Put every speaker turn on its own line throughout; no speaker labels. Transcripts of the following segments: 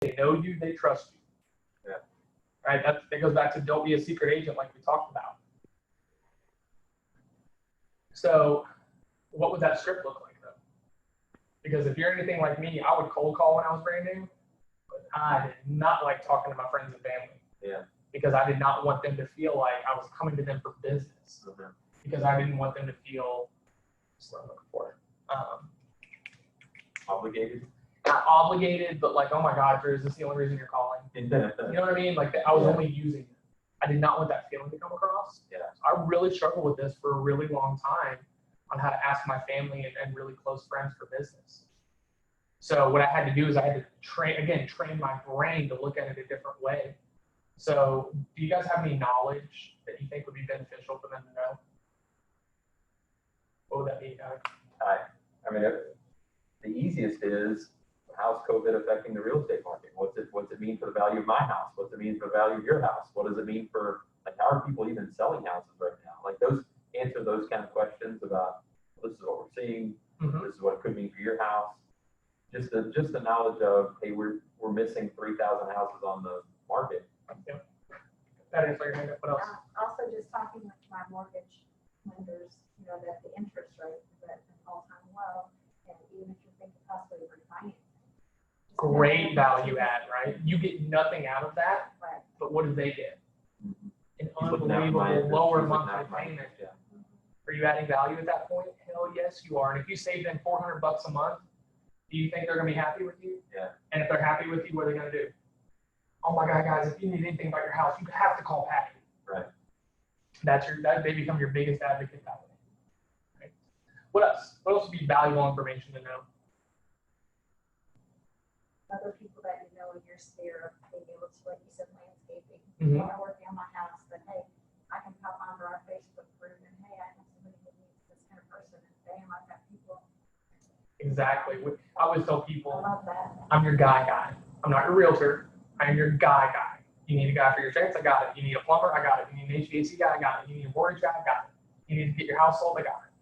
They know you, they trust you.
Yeah.
Right? That goes back to don't be a secret agent like we talked about. So what would that script look like though? Because if you're anything like me, I would cold call when I was brand new, but I did not like talking to my friends and family.
Yeah.
Because I did not want them to feel like I was coming to them for business.
Mm-hmm.
Because I didn't want them to feel, that's what I'm looking for.
Obligated.
Not obligated, but like, oh my God, Drew, is this the only reason you're calling? You know what I mean? Like I was only using it. I did not want that feeling to come across.
Yeah.
So I really struggled with this for a really long time on how to ask my family and really close friends for business. So what I had to do is I had to train my brain to look at it a different way. So do you guys have any knowledge that you think would be beneficial for them to know? What would that be, guys?
I mean, the easiest is, how's COVID affecting the real estate market? What's it mean for the value of my house? What's it mean for the value of your house? What does it mean for, like, how are people even selling houses right now? Like answer those kind of questions about, this is what we're seeing, this is what it could mean for your house. Just the knowledge of, hey, we're missing 3,000 houses on the market.
Yep. That is like, what else?
Also just talking with my mortgage lenders, that the interest rate is at an all-time low, and even if you're thinking possibly refinancing.
Great value add, right? You get nothing out of that,
Right.
but what do they get? An
He's looking at my
unbelievable
interest,
lower
he's looking
monthly
at my
payment.
interest, yeah.
Are you adding value at that point? Hell yes, you are. And if you save them $400 a month, do you think they're gonna be happy with you?
Yeah.
And if they're happy with you, what are they gonna do? Oh my God, guys, if you need anything about your house, you have to call Patty.
Right.
They become your biggest advocate that way. Right? What else? What else would be valuable information to know?
Other people that you know in your sphere of being able to, like you said, landscaping,
Mhm.
while working on my house, that hey, I can pop onto our Facebook group and hey, I have somebody who needs this kind of person, and bam, I've got people.
Exactly. I always tell
I
people,
love that.
I'm your guy. I'm not your realtor. I'm your guy. You need a guy for your fence, I got it. You need a plumber, I got it. You need an HVAC guy, I got it. You need a mortgage guy, I got it. You need to get your house sold, I got it.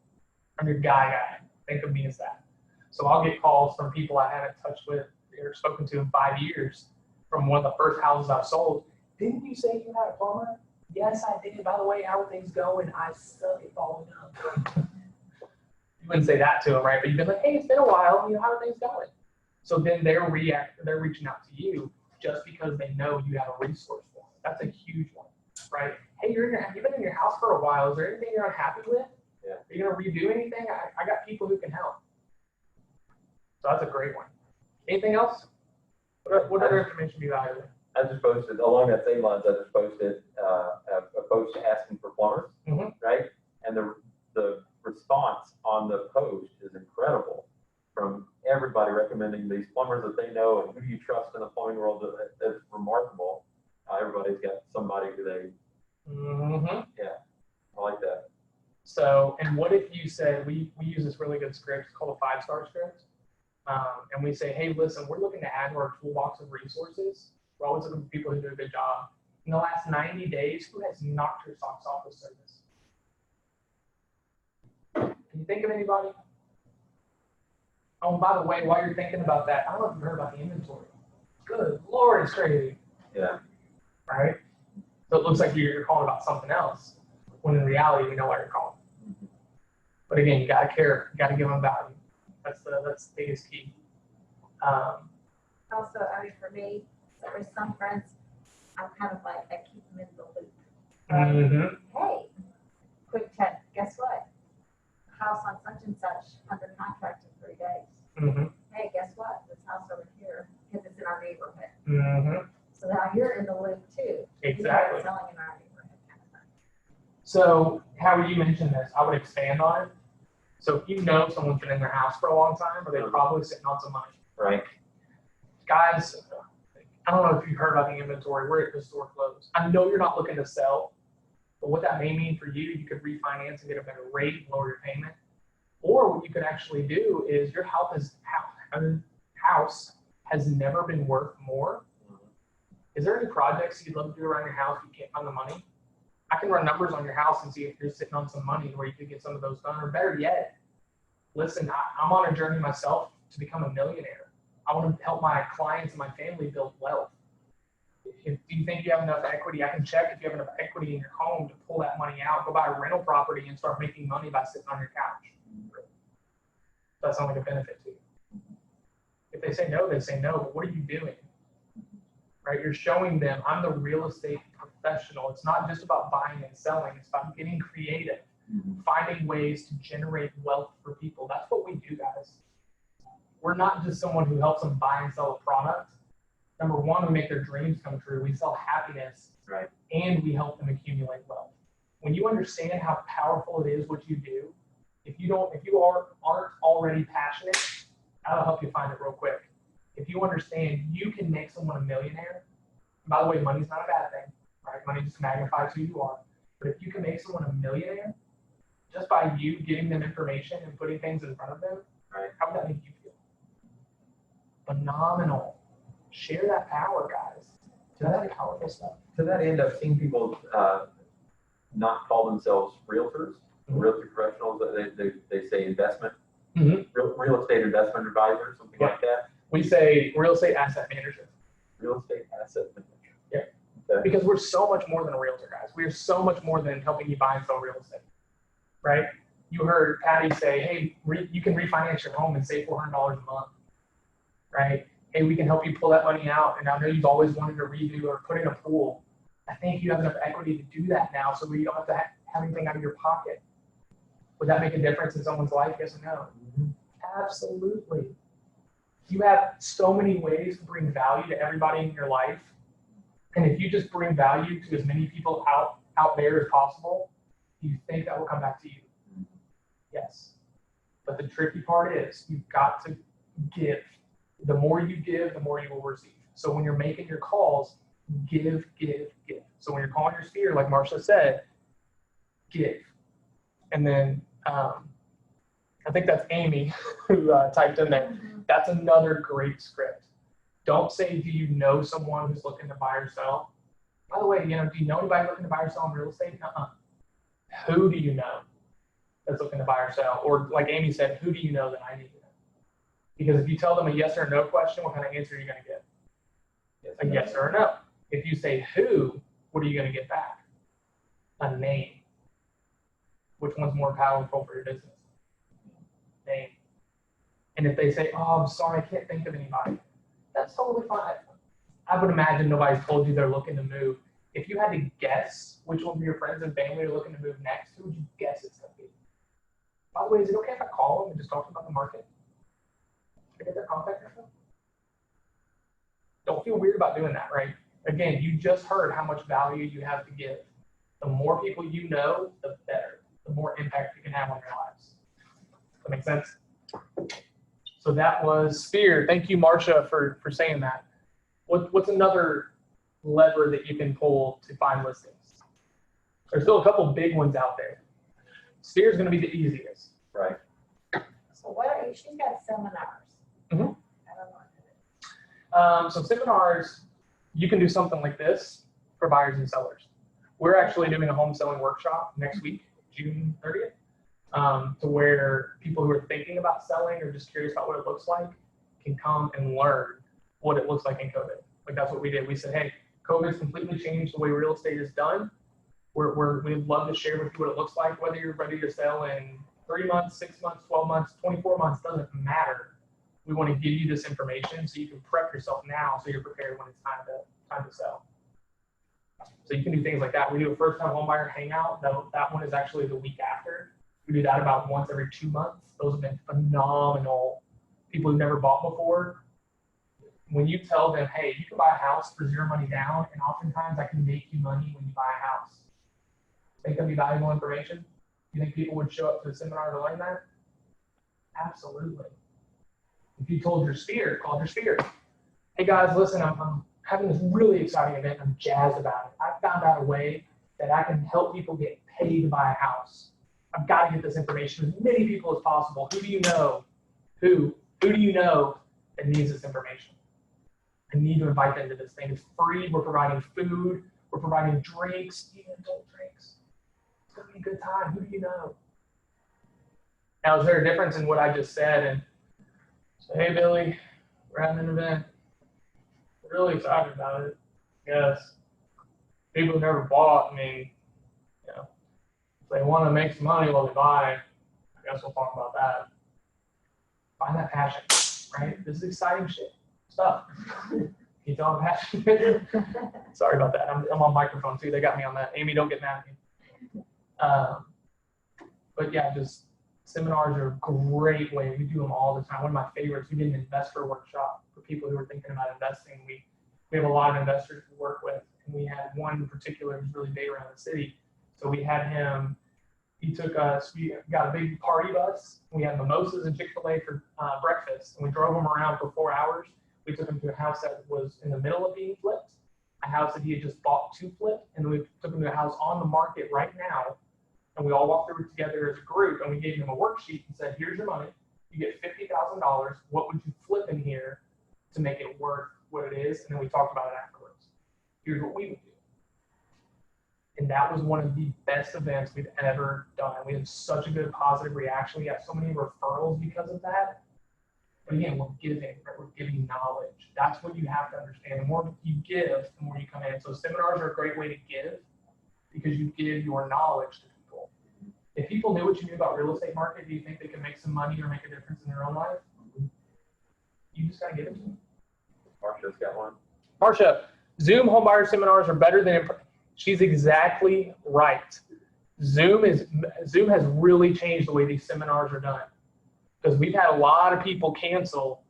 I'm your guy. Think of me as that. So I'll get calls from people I haven't touched with or spoken to in 5 years from one of the first houses I've sold. Didn't you say you had a plumber? Yes, I did. By the way, how are things going? I suck at following up. You wouldn't say that to them, right? But you've been like, hey, it's been a while. How are things going? So then they're reaching out to you just because they know you have a resource for them. That's a huge one, right? Hey, you've been in your house for a while. Is there anything you're unhappy with?
Yeah.
Are you gonna redo anything? I got people who can help. So that's a great one. Anything else? What other information do you value?
I just posted, along that same lines, I just posted a post asking for plumbers, right? And the response on the post is incredible, from everybody recommending these plumbers that they know and who do you trust in the plumbing world. That's remarkable. Everybody's got somebody who they, yeah, I like that.
So, and what if you said, we use this really good script, it's called a 5-star script. And we say, hey, listen, we're looking to add to our toolbox of resources. We're always looking for people who do a good job. In the last 90 days, who has knocked your socks off with service? Can you think of anybody? Oh, and by the way, while you're thinking about that, I don't know if you've heard about the inventory. Good Lord, it's crazy.
Yeah.
Right? So it looks like you're calling about something else, when in reality, we know why you're calling. But again, you gotta care, you gotta give them value. That's the biggest key.
Also, I mean, for me, so there's some friends, I'm kind of like, I keep them in the loop. Hey, quick check, guess what? House on such and such under contract in 3 days. Hey, guess what? This house over here, because it's in our neighborhood. So now you're in the loop too.
Exactly.
Selling in our neighborhood kind of thing.
So how you mentioned this, I would expand on it. So if you know someone's been in their house for a long time, or they're probably sitting on some money.
Right.
Guys, I don't know if you've heard about the inventory. We're at the store close. I know you're not looking to sell, but what that may mean for you, you could refinance and get a better rate and lower your payment. Or what you could actually do is your house has never been worth more. Is there any projects you'd love to do around your house you can't find the money? I can run numbers on your house and see if you're sitting on some money where you could get some of those done. Or better yet, listen, I'm on a journey myself to become a millionaire. I want to help my clients and my family build wealth. Do you think you have enough equity? I can check if you have enough equity in your home to pull that money out, go buy a rental property and start making money by sitting on your couch. That sounds like a benefit to you. If they say no, they say no, but what are you doing? Right? You're showing them, I'm the real estate professional. It's not just about buying and selling. It's about getting creative, finding ways to generate wealth for people. That's what we do, guys. We're not just someone who helps them buy and sell a product. Number one, we make their dreams come true. We sell happiness,
Right.
and we help them accumulate wealth. When you understand how powerful it is what you do, if you aren't already passionate, that'll help you find it real quick. If you understand you can make someone a millionaire, and by the way, money's not a bad thing, right? Money just magnifies who you are. But if you can make someone a millionaire just by you giving them information and putting things in front of them,
Right.
how would that make you feel? Phenomenal. Share that power, guys. That's powerful stuff.
To that end, I've seen people not call themselves realtors, realtor professionals. They say investment, real estate investment advisor, something like that.
We say real estate asset manager.
Real estate asset manager.
Yeah.
Okay.
Because we're so much more than a realtor, guys. We are so much more than helping you buy and sell real estate, right? You heard Patty say, hey, you can refinance your home and save $400 a month, right? Hey, we can help you pull that money out. And I know you've always wanted to redo or put in a pool. I think you have enough equity to do that now, so you don't have to have anything out of your pocket. Would that make a difference in someone's life? Yes or no? Absolutely. You have so many ways to bring value to everybody in your life. And if you just bring value to as many people out there as possible, do you think that will come back to you? Yes. But the tricky part is you've got to give. The more you give, the more you will receive. So when you're making your calls, give, give, give. So when you're calling your sphere, like Marsha said, give. And then I think that's Amy who typed in there. That's another great script. Don't say, do you know someone who's looking to buy or sell? By the way, do you know anybody looking to buy or sell in real estate? Who do you know that's looking to buy or sell? Or like Amy said, who do you know that I need to know? Because if you tell them a yes or no question, what kind of answer are you going to get? A yes or a no. If you say who, what are you going to get back? A name. Which one's more powerful for your business? Name. And if they say, oh, I'm sorry, I can't think of anybody, that's totally fine. I would imagine nobody's told you they're looking to move. If you had to guess which one of your friends and family are looking to move next, who would you guess it's going to be? By the way, is it okay if I call them and just talk about the market? Can I get their contact info? Don't feel weird about doing that, right? Again, you just heard how much value you have to give. The more people you know, the better. The more impact you can have on your lives. Does that make sense? So that was Sphere. Thank you, Marsha, for saying that. What's another lever that you can pull to find listings? There's still a couple big ones out there. Sphere is going to be the easiest.
Right.
So what are you, she's got seminars. I don't know.
So seminars, you can do something like this for buyers and sellers. We're actually doing a home selling workshop next week, June 30th, to where people who are thinking about selling or just curious about what it looks like can come and learn what it looks like in COVID. Like that's what we did. We said, hey, COVID's completely changed the way real estate is done. We'd love to share with you what it looks like, whether you're ready to sell in 3 months, 6 months, 12 months, 24 months, doesn't matter. We want to give you this information so you can prep yourself now so you're prepared when it's time to sell. So you can do things like that. We do a first-time homebuyer hangout. That one is actually the week after. We do that about once every 2 months. Those have been phenomenal. People who've never bought before, when you tell them, hey, you can buy a house for zero money down, and oftentimes I can make you money when you buy a house. Think that'd be valuable information? You think people would show up to the seminar to learn that? Absolutely. If you told your sphere, called your sphere. Hey guys, listen, I'm having this really exciting event. I'm jazzed about it. I found out a way that I can help people get paid to buy a house. I've got to get this information to as many people as possible. Who do you know? Who do you know that needs this information? I need to invite them to this thing. It's free. We're providing food. We're providing drinks, even adult drinks. It's going to be a good time. Who do you know? Now, is there a difference in what I just said and say, hey, Billy, We're having an event. Really excited about it. Yes. People who never bought, I mean, you know, if they want to make some money while they buy, I guess we'll talk about that. Find that passion, right? This is exciting shit stuff. You don't have passion. Sorry about that. I'm on microphone too. They got me on that. Amy, don't get mad at me. But yeah, just seminars are a great way. We do them all the time. One of my favorites, we did an investor workshop for people who are thinking about investing. We have a lot of investors we work with, and we had one in particular who's really big around the city. So we had him, he took us, we got a big party bus. We had mimosas and Chick-fil-A for breakfast, and we drove him around for 4 hours. We took him to a house that was in the middle of being flipped, a house that he had just bought to flip, and then we took him to a house on the market right now. And we all walked through it together as a group, and we gave him a worksheet and said, here's your money. You get $50,000. What would you flip in here to make it worth what it is? And then we talked about it afterwards. Here's what we would do. And that was one of the best events we've ever done. We had such a good positive reaction. We got so many referrals because of that. But again, we're giving, right? We're giving knowledge. That's what you have to understand. The more you give, the more you come in. So seminars are a great way to give because you give your knowledge to people. If people knew what you knew about real estate market, do you think they could make some money or make a difference in their own life? You just gotta give it to them.
Marsha's got one.
Marsha, Zoom home buyer seminars are better than she's exactly right. Zoom has really changed the way these seminars are done. Because we've had a lot of people cancel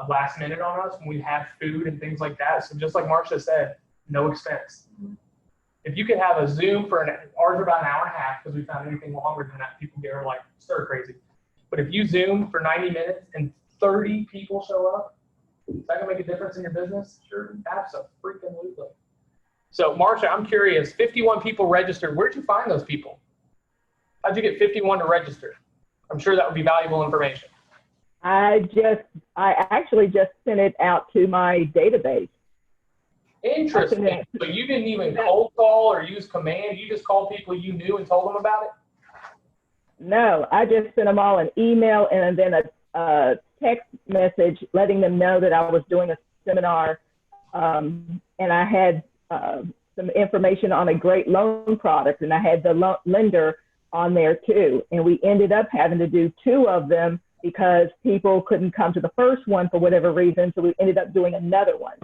last minute on us when we have food and things like that. So just like Marsha said, no expense. If you could have a Zoom for ours are about an hour and a half, because we found anything longer than that, people get like stir crazy. But if you Zoom for 90 minutes and 30 people show up, is that gonna make a difference in your business?
Sure.
Absolutely. So Marsha, I'm curious, 51 people registered. Where'd you find those people? How'd you get 51 to register? I'm sure that would be valuable information.
I actually just sent it out to my database.
Interesting. So you didn't even cold call or use command. You just called people you knew and told them about it?
No, I just sent them all an email and then a text message letting them know that I was doing a seminar. And I had some information on a great loan product, and I had the lender on there too. And we ended up having to do 2 of them because people couldn't come to the first one for whatever reason. So we ended up doing another one.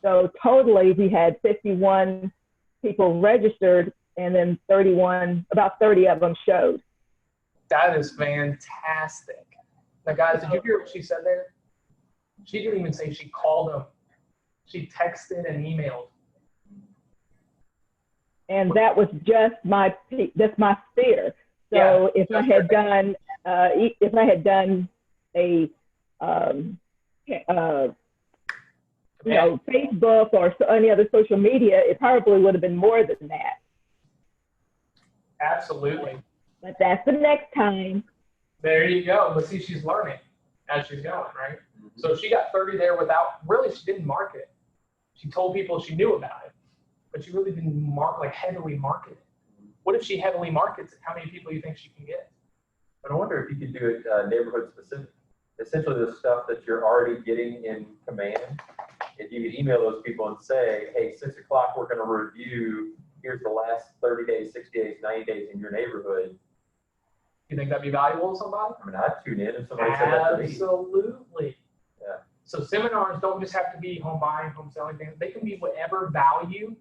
So totally we had 51 people registered, and then about 30 of them showed.
That is fantastic. Now guys, did you hear what she said there? She didn't even say she called them. She texted and emailed.
And that was just that's my fear. So
Yeah,
if I had done a Facebook or any other social media, it probably would have been more than that.
Absolutely.
But that's the next time.
There you go. But see, she's learning as she's going, right? So she got 30 there without, really, she didn't market it. She told people she knew about it, but she really didn't heavily market it. What if she heavily markets it? How many people do you think she can get?
But I wonder if you could do it neighborhood specific. Essentially the stuff that you're already getting in command, if you could email those people and say, hey, 6 o'clock, we're going to review, here's the last 30 days, 60 days, 90 days in your neighborhood.
You think that'd be valuable to somebody?
I mean, I'd tune in if somebody said that to me.
Absolutely.
Yeah.
So seminars don't just have to be home buying, home selling things. They can be whatever value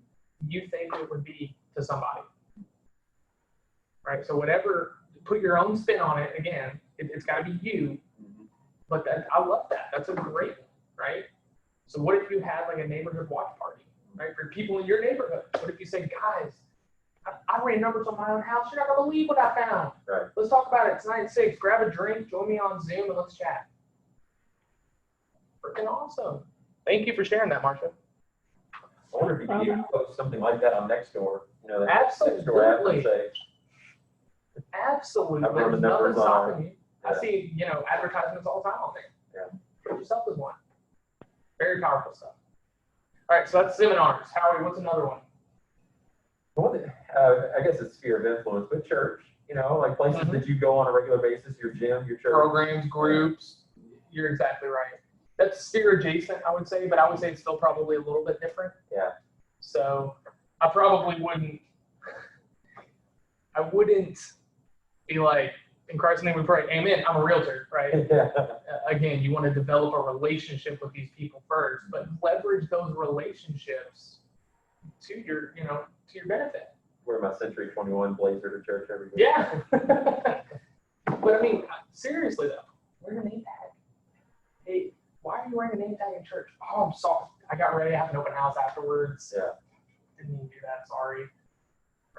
you think it would be to somebody. Right? So whatever, put your own spin on it. Again, it's got to be you. But I love that. That's a great one, right? So what if you had like a neighborhood watch party, right? For people in your neighborhood. What if you say, guys, I ran numbers on my own house. You're not going to believe what I found.
Right.
Let's talk about it tonight at 6. Grab a drink, join me on Zoom, and let's chat. Freaking awesome. Thank you for sharing that, Marsha.
I wonder if you could even post something like that on Nextdoor. You know, that
Absolutely.
Nextdoor app and say,
Absolutely.
I've run the
There's nothing
numbers on
stopping you.
Yeah.
I see, advertisements all the time on there.
Yeah.
Put yourself as one. Very powerful stuff. All right, so that's seminars. Howie, what's another one?
I guess it's sphere of influence, but church, like places that you go on a regular basis, your gym, your church.
Programs, groups. You're exactly right. That's sphere adjacent, I would say, but I would say it's still probably a little bit different.
Yeah.
So I probably wouldn't be like, in Christ's name we pray, amen, I'm a realtor, right? Again, you want to develop a relationship with these people first, but leverage those relationships to your, to your benefit.
Wear my Century 21 blazer to church every day.
Yeah. But I mean, seriously though, wear a name tag. Hey, why are you wearing a name tag in church? Oh, I'm sorry. I got ready to have an open house afterwards.
Yeah.
Didn't mean to do that, sorry.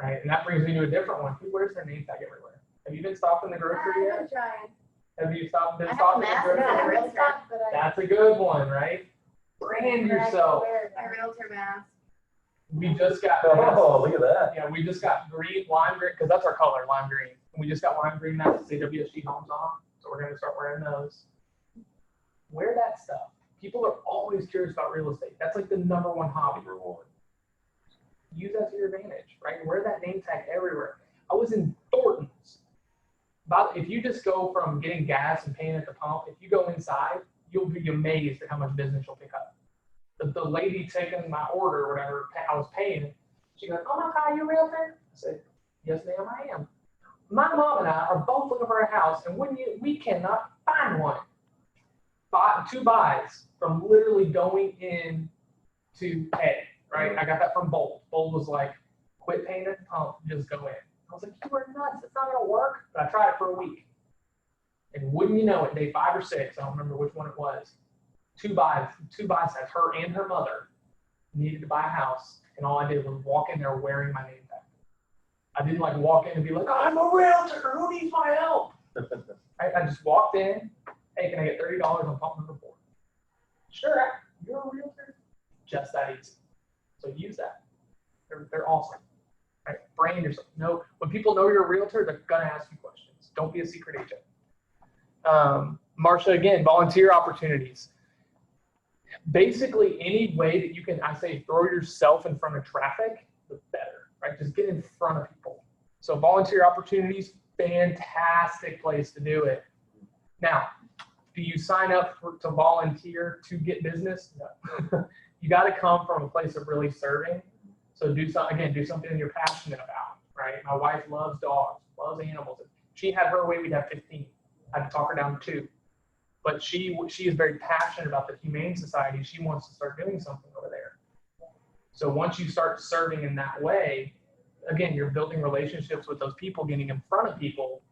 Right? And that brings me to a different one. Who wears their name tag everywhere? Have you been stopped in the grocery yet?
I'm trying.
Have you been
I have
stopped
a
in the
mask
grocery?
on, a real
yet?
talk, but
That's a good one, right? Brand yourself.
A realtor mask.
We just got
Oh, look at that.
yeah, we just got lime green, because that's our color, lime green. And we just got lime green masks that say WSG Homes on, so we're gonna start wearing those. Wear that stuff. People are always curious about real estate. That's like the number one hobby.
Number one.
Use that to your advantage, right? Wear that name tag everywhere. I was in Thornton's. If you just go from getting gas and paying at the pump, if you go inside, you'll be amazed at how much business you'll pick up. The lady taking my order or whatever, I was paying, she goes, "Oh my God, you a realtor?" I said, "Yes, ma'am, I am. My mom and I are both looking for a house, and we cannot find one." Two buys from literally going in to pay, right? I got that from Bold. Bold was like, "Quit paying at the pump, just go in." I was like, "You are nuts, it's not gonna work." But I tried it for a week. And wouldn't you know it, day 5 or 6, I don't remember which one it was, two buys sides, her and her mother needed to buy a house, and all I did was walk in there wearing my name tag. I didn't like walk in and be like, "I'm a realtor, who needs my help?" I just walked in, "Hey, can I get $30 on pump number 4? "Sure, you're a realtor." Just that easy. So use that. They're awesome. Right? Brand yourself. When people know you're a realtor, they're gonna ask you questions. Don't be a secret agent. Marsha, again, volunteer opportunities. Basically, any way that you can, I say, throw yourself in front of traffic, the better, right? Just get in front of people. So volunteer opportunities, fantastic place to do it. Now, do you sign up to volunteer to get business? No. You got to come from a place of really serving. So do something you're passionate about, right? My wife loves dogs, loves animals. If she had her way, we'd have 15. I had to talk her down to 2. But she is very passionate about the Humane Society. She wants to start doing something over there. So once you start serving in that way, again, you're building relationships with those people, getting in front of people,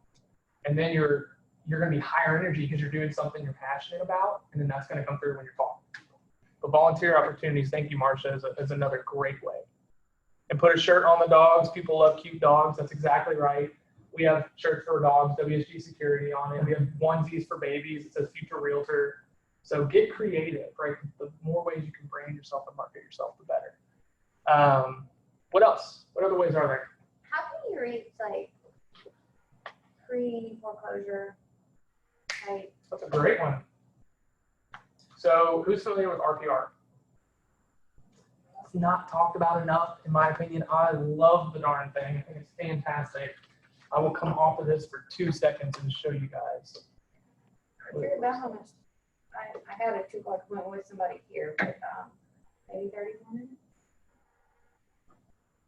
and then you're going to be higher energy because you're doing something you're passionate about, and then that's going to come through when you're talking. But volunteer opportunities, thank you, Marsha, is another great way. And put a shirt on the dogs. People love cute dogs. That's exactly right. We have shirts for dogs, WSG Security on it. We have onesies for babies. It says Future Realtor. So get creative, right? The more ways you can brand yourself and market yourself, the better. What else? What other ways are there?
How can you reach like pre-foreclosure? Like,
That's a great one. So who's familiar with RPR? It's not talked about enough, in my opinion. I love the darn thing. I think it's fantastic. I will come off of this for 2 seconds and show you guys.
I figured about how much, I had a 2 o'clock appointment with somebody here, but maybe 30 minutes.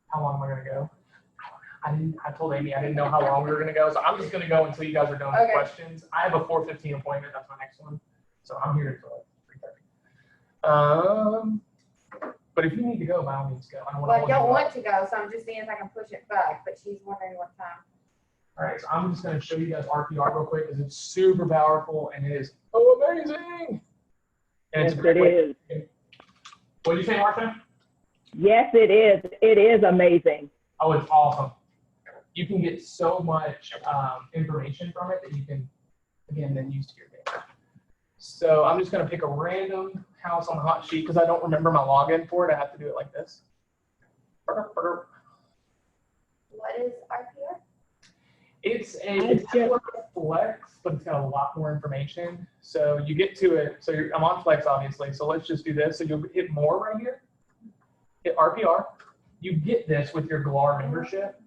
How long am I gonna go? I told Amy I didn't know how long we were gonna go, so I'm just gonna go until you guys are done with
Okay.
questions. I have a 4:15 appointment, that's my next one. So I'm here until like 3:30. But if you need to go, by all means go. I don't
Well, I
want
don't want to go, so I'm just seeing if I can push it back, but she's wondering what time.
All right, so I'm just gonna show you guys RPR real quick because it's super powerful and it is amazing. And
Yes,
it's a great
it
way.
is.
What did you say, Martha?
Yes, it is. It is amazing.
Oh, it's awesome. You can get so much information from it that you can, again, then use to your advantage. So I'm just gonna pick a random house on the hot sheet because I don't remember my login for it. I have to do it like this.
What is RPR?
It's similar to Flex, but it's got a lot more information. So you get to it. So I'm on Flex, obviously. So let's just do this. So you'll hit more right here. Hit RPR. You get this with your GLAR membership.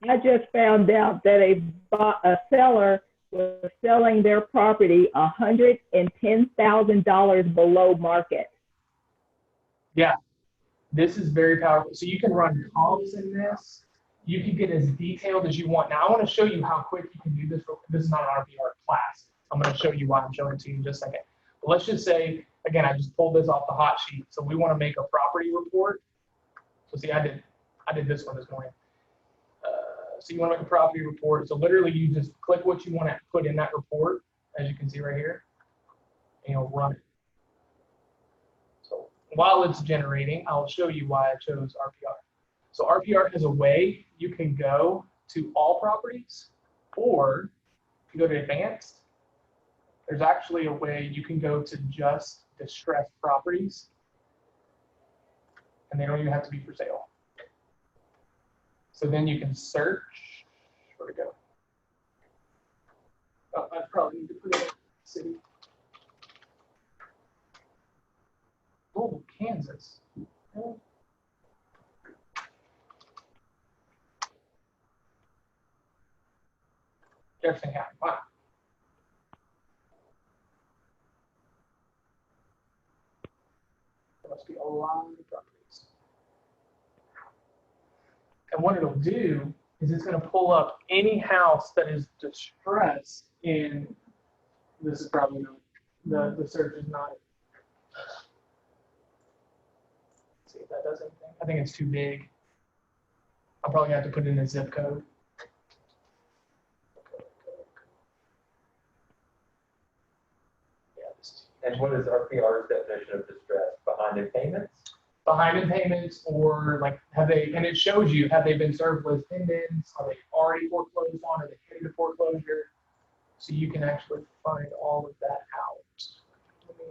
I just found out that a seller was selling their property $110,000 below market.
Yeah, this is very powerful. So you can run comps in this. You can get as detailed as you want. Now I want to show you how quick you can do this. This is not an RPR class. I'm going to show you why I'm showing it to you in just a second. But let's just say, again, I just pulled this off the hot sheet. So we want to make a property report. So see, I did this one this morning. So you want to make a property report. So literally you just click what you want to put in that report, as you can see right here, and you'll run it. So while it's generating, I'll show you why I chose RPR. So RPR has a way you can go to all properties, or if you go to advanced, there's actually a way you can go to just distressed properties, and they don't even have to be for sale. So then you can search. Where'd it go? Oh, I probably need to put in city. Oh, Kansas. Jefferson County. Wow. There must be a lot of properties. And what it'll do is it's going to pull up any house that is distressed in, this is probably not, the search is not. Let's see if that does anything. I think it's too big. I'll probably have to put in a zip code. Yeah, this is
And what is RPR's definition of distress? Behind in payments?
behind in payments, or like have they, and it shows you, have they been served with pendants? Are they already foreclosed on? Are they headed to foreclosure? So you can actually find all of that out. Let me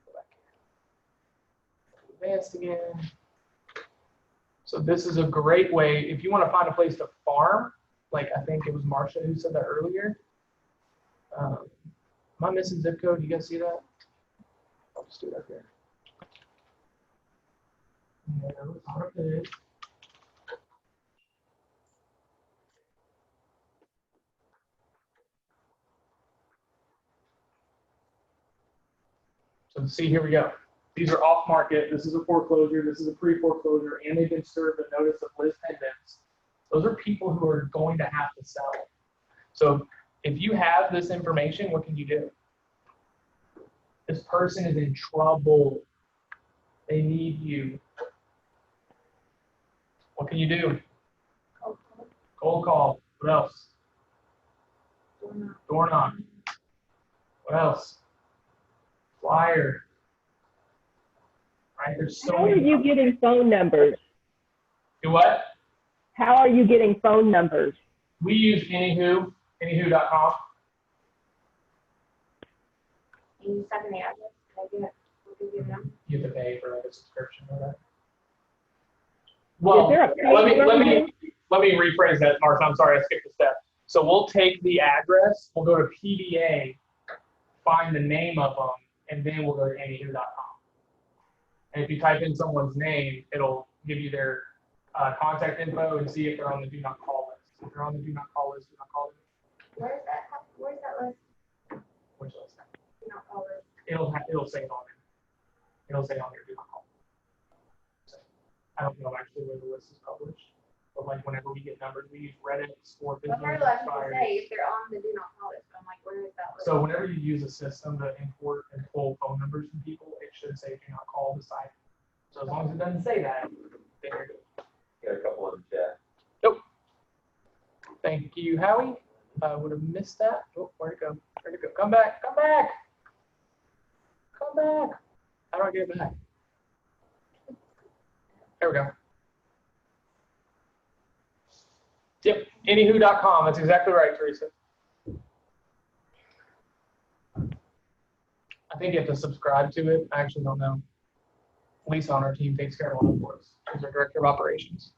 go back here. Advanced again. So this is a great way if you want to find a place to farm. Like I think it was Marsha who said that earlier. Am I missing zip code? You guys see that? I'll just do it up here. No, not good. So see, here we go. These are off market. This is a foreclosure. This is a pre-foreclosure, and they've been served a notice of lis pendens. Those are people who are going to have to sell. So if you have this information, what can you do? This person is in trouble. They need you. What can you do? Cold call. What else? Door knock. What else? Flyer. Right? There's so
How are
many.
you getting phone numbers?
Do what?
How are you getting phone numbers?
We use Anyhoo, anyhoo.com.
Can you send me the address? Can I get it? We'll give you them.
You have to pay for like a subscription or that.
Is
Well,
there a paid version?
let me rephrase that, Martha. I'm sorry, I skipped a step. So we'll take the address, we'll go to PDA, find the name of them, and then we'll go to anyhoo.com. And if you type in someone's name, it'll give you their contact info and see if they're on the do not call list. If they're on the do not call list, do not call them.
Where's that list?
Which list?
Do not call list.
It'll say it on there. It'll say on there, do not call. So, I don't know actually where the list is published, but like whenever we get numbers, we use Reddit, Score
Well,
Business,
first I should
Inspired.
say if they're on the do not call list, I'm like, where is that list?
So whenever you use a system to import and pull phone numbers from people, it should say do not call the site. So as long as it doesn't say that, then you're good.
Got a couple in the chat.
Thank you, Howie. I would have missed that. Oh, where'd it go? Where'd it go? Come back, come back. Come back. How do I get it back? There we go. Yep, anyhoo.com. That's exactly right, Teresa. I think you have to subscribe to it. I actually don't know. Lisa on our team takes care of all that for us. She's our director of operations.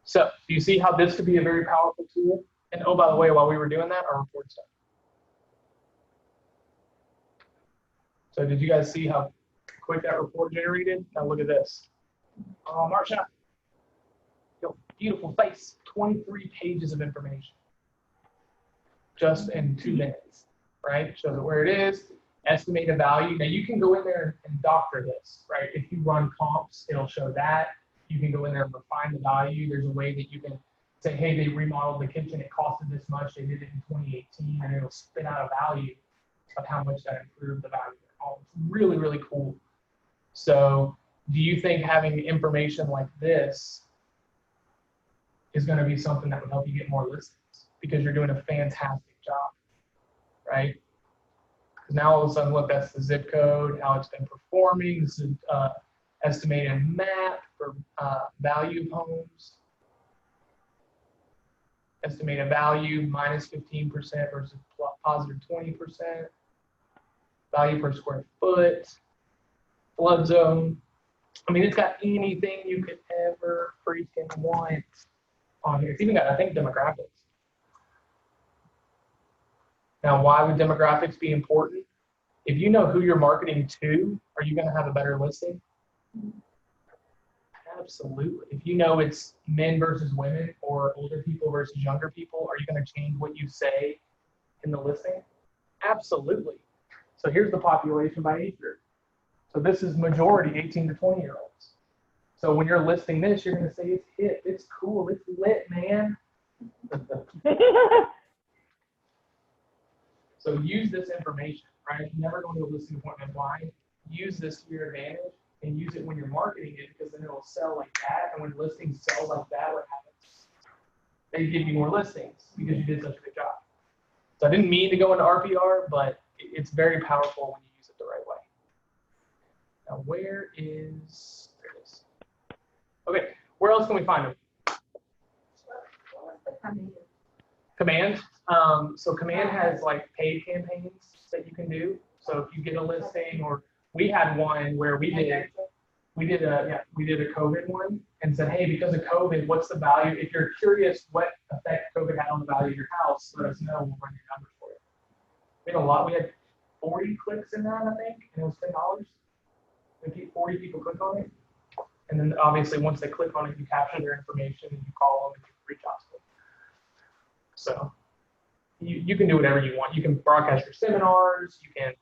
So, do you see how this could be a very powerful tool? And oh, by the way, while we were doing that, our report's done. So, did you guys see how quick that report generated? Now look at this. Oh, Marsha. beautiful face, 23 pages of information just in 2 minutes, right? Shows it where it is, estimate a value. Now you can go in there and doctor this, right? If you run comps, it'll show that. You can go in there and refine the value. There's a way that you can say, hey, they remodeled the kitchen, it costed this much, they did it in 2018, and it'll spit out a value of how much that improved the value of their home. It's really, really cool. So do you think having information like this is going to be something that would help you get more listings? Because you're doing a fantastic job, right? Because now all of a sudden, look, that's the zip code, how it's been performing. This is estimated map for value of homes. Estimated value minus 15% versus positive 20%. Value per square foot. Flood zone. I mean, it's got anything you could ever freaking want on here. It's even got, I think, demographics. Now, why would demographics be important? If you know who you're marketing to, are you going to have a better listing? Absolutely. If you know it's men versus women or older people versus younger people, are you going to change what you say in the listing? Absolutely. So here's the population by age group. So this is majority 18 to 20 year olds. So when you're listing this, you're going to say it's hip, it's cool, it's lit, man. So use this information, right? Never go to a listing appointment blind. Use this to your advantage and use it when you're marketing it, because then it'll sell like that. And when listings sell like that, what happens? They give you more listings because you did such a good job. So I didn't mean to go into RPR, but it's very powerful when you use it the right way. Now, there it is. Okay, where else can we find them?
What was the command?
Command. So Command has like paid campaigns that you can do. So if you get a listing, or we had one where we did a COVID one and said, hey, because of COVID, what's the value? If you're curious what effect COVID had on the value of your house, let us know. We'll run your numbers for you. We had a lot. We had 40 clicks in that, I think, and it was $10. We had 40 people click on it. And then obviously once they click on it, you capture their information and you call them and you reach out to them. So you can do whatever you want. You can broadcast your seminars. You can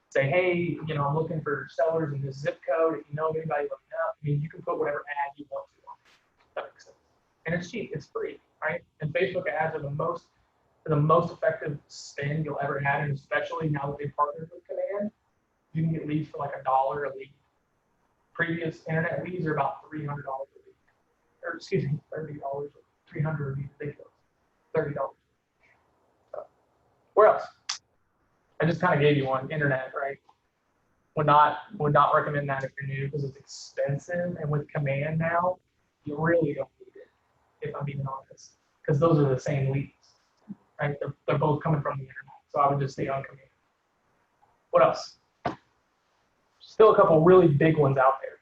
say, hey, I'm looking for sellers in this zip code. If you know anybody, let me know. I mean, you can put whatever ad you want to on it. That makes sense. And it's cheap. It's free, right? And Facebook ads are the most effective spend you'll ever have, and especially now that they partnered with Command, you can get leads for like $1 a lead. Previous internet leads are about $300 a lead, or excuse me, $30. 300 would be ridiculous. $30. So, where else? I just kind of gave you one. Internet, right? Would not recommend that if you're new because it's expensive, and with Command now, you really don't need it. If I'm being honest, because those are the same leads, right? They're both coming from the internet, so I would just stay on Command. What else? Still a couple really big ones out there.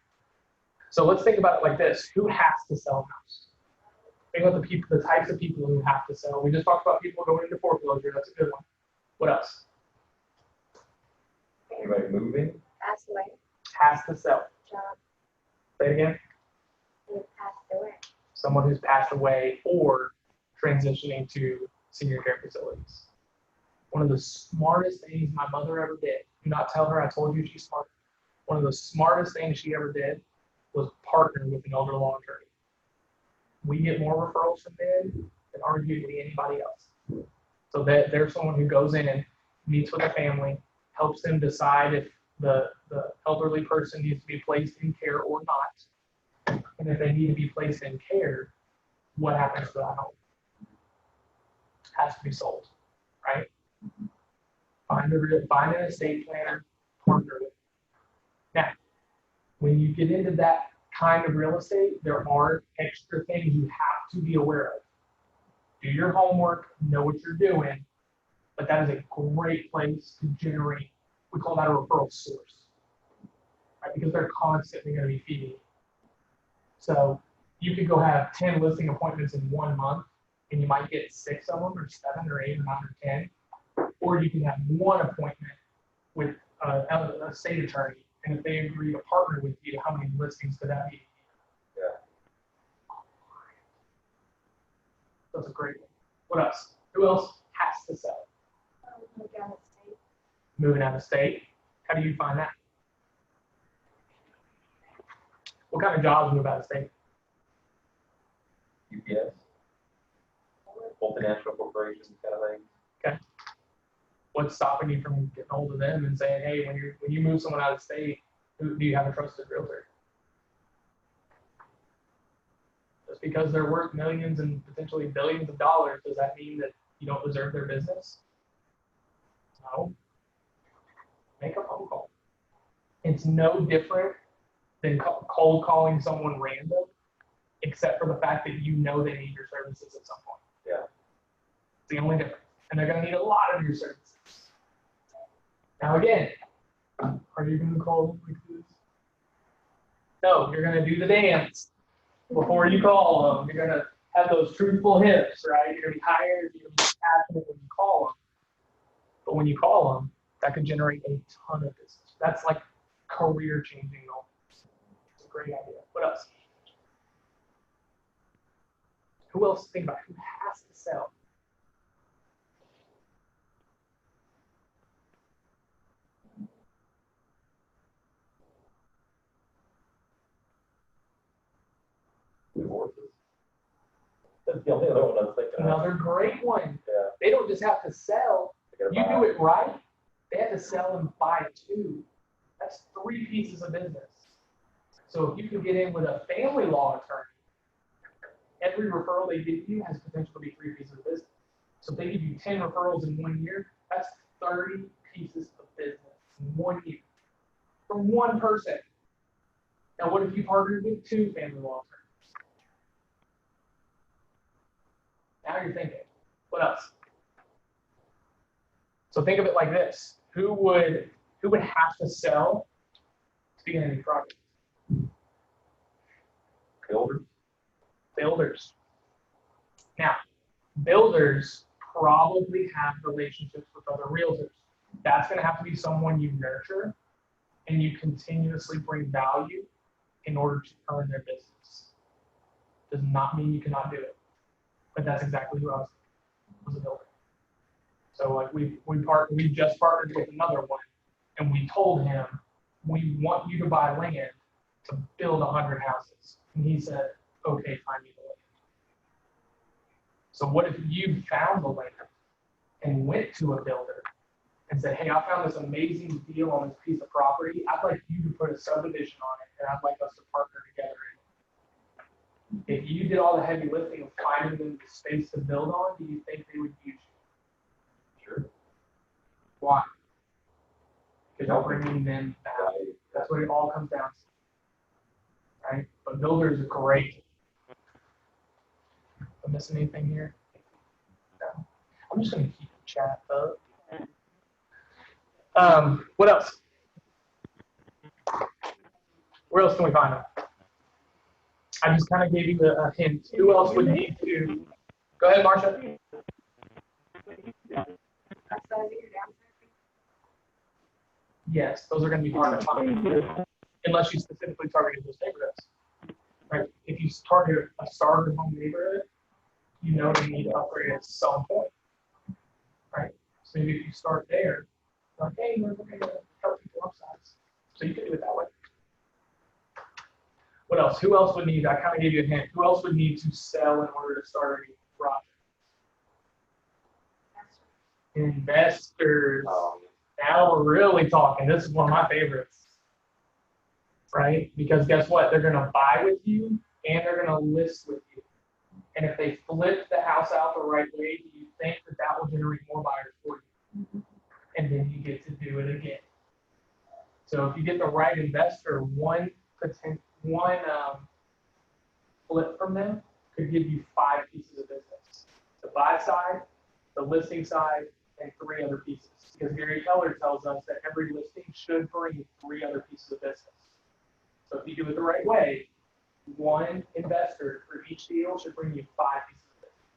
So let's think about it like this: who has to sell a house? Think about the types of people who have to sell. We just talked about people going into foreclosure. That's a good one. What else?
Anybody moving?
Passed away.
Has to sell.
Job.
Say it again.
Who passed away.
Someone who's passed away or transitioning to senior care facilities. One of the smartest things my mother ever did, do not tell her I told you she's smart. One of the smartest things she ever did was partner with an elder law attorney. We get more referrals from them than arguably anybody else. So that there's someone who goes in and meets with a family, helps them decide if the elderly person needs to be placed in care or not. And if they need to be placed in care, what happens to that home? Has to be sold, right? Find an estate planner, partner with. Now, when you get into that kind of real estate, there are extra things you have to be aware of. Do your homework, know what you're doing, but that is a great place to generate, we call that a referral source, right? Because they're constantly going to be feeding you. So you could go have 10 listing appointments in 1 month, and you might get 6 of them, or 7 or 8 or 9 or 10. Or you can have one appointment with a state attorney, and if they agree to partner with you, how many listings could that be?
Yeah.
That's a great one. What else? Who else has to sell?
Move down the state.
Moving out of state. How do you find that? What kind of jobs move out of state?
UPS, multinational corporations kind of thing.
What's stopping you from getting hold of them and saying, hey, when you move someone out of state, do you have a trusted realtor? Just because they're worth millions and potentially billions of dollars, does that mean that you don't deserve their business? No. Make a phone call. It's no different than cold calling someone random, except for the fact that you know they need your services at some point.
Yeah.
It's the only difference. And they're going to need a lot of your services. Now again, are you going to call them like this? No, you're going to do the dance before you call them. You're going to have those truthful hips, right? You're going to be tired. You're going to be passionate when you call them. But when you call them, that could generate a ton of business. That's like career-changing goals. It's a great idea. What else? Who else? Think about it. Who has to sell?
Divorces. That's the only other one I was thinking of.
Another great one.
Yeah.
They don't just have to sell.
They gotta
You
buy.
do it right, they have to sell and buy too. That's 3 pieces of business. So if you can get in with a family law attorney, every referral they give you has potential to be 3 pieces of business. So if they give you 10 referrals in 1 year, that's 30 pieces of business in 1 year from one person. Now, what if you partnered with 2 family law attorneys? Now you're thinking, what else? So think of it like this: who would have to sell to begin any project?
Builders.
Builders. Now, builders probably have relationships with other realtors. That's going to have to be someone you nurture and you continuously bring value in order to earn their business. Does not mean you cannot do it, but that's exactly who I was a builder. So like we just partnered with another one, and we told him we want you to buy land to build 100 houses, and he said, okay, find me the land. So what if you found the land and went to a builder and said, hey, I found this amazing deal on this piece of property. I'd like you to put a subdivision on it, and I'd like us to partner together in it. If you did all the heavy lifting of finding them the space to build on, do you think they would use you?
Sure.
Why? Because you're bringing them value. That's what it all comes down to. Right? But builders are great. Am I missing anything here? No. I'm just going to keep the chat up. What else? Where else can we find them? I just kind of gave you a hint. Who else would need to? Go ahead, Marsha. Yes, those are going to be hard to find unless you specifically targeted those neighborhoods. Right? If you target a starter home neighborhood, you know they need to upgrade at some point. Right? So maybe if you start there, like, hey, we're going to help people upsize. So you can do it that way. What else? Who else would need? I kind of gave you a hint. Who else would need to sell in order to start a project? Investors. Now we're really talking. This is one of my favorites, right? Because guess what? They're going to buy with you and they're going to list with you. And if they flip the house out the right way, do you think that that will generate more buyers for you? And then you get to do it again. So if you get the right investor, one flip from them could give you 5 pieces of business: the buy side, the listing side, and 3 other pieces. Because Gary Keller tells us that every listing should bring 3 other pieces of business. So if you do it the right way, one investor for each deal should bring you 5 pieces of business.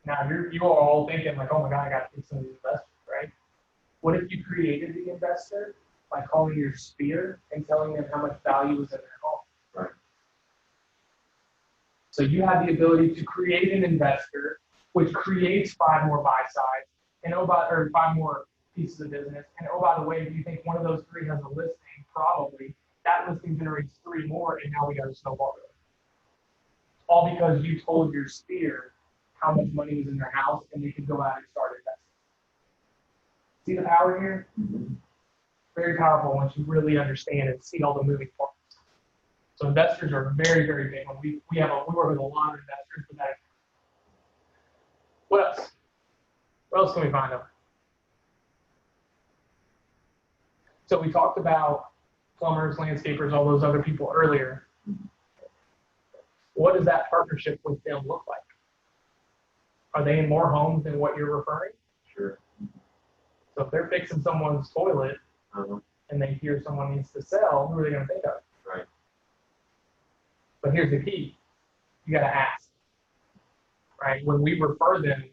Now you are all thinking like, oh my God, I got to get some of these investors, right? What if you created the investor by calling your sphere and telling them how much value is in their home?
Right.
So you have the ability to create an investor, which creates 5 more buy sides, and or 5 more pieces of business. And oh, by the way, if you think one of those 3 has a listing, probably that listing generates 3 more, and now we got a snowball going. All because you told your sphere how much money was in their house, and they could go out and start investing. See the power here? Very powerful once you really understand and see all the moving parts. So investors are very, very big. We work with a lot of investors, but that. What else? What else can we find out? So we talked about plumbers, landscapers, all those other people earlier. What does that partnership with them look like? Are they in more homes than what you're referring?
Sure.
So if they're fixing someone's toilet and they hear someone needs to sell, who are they going to think of?
Right.
But here's the key. You got to ask. Right? When we refer them,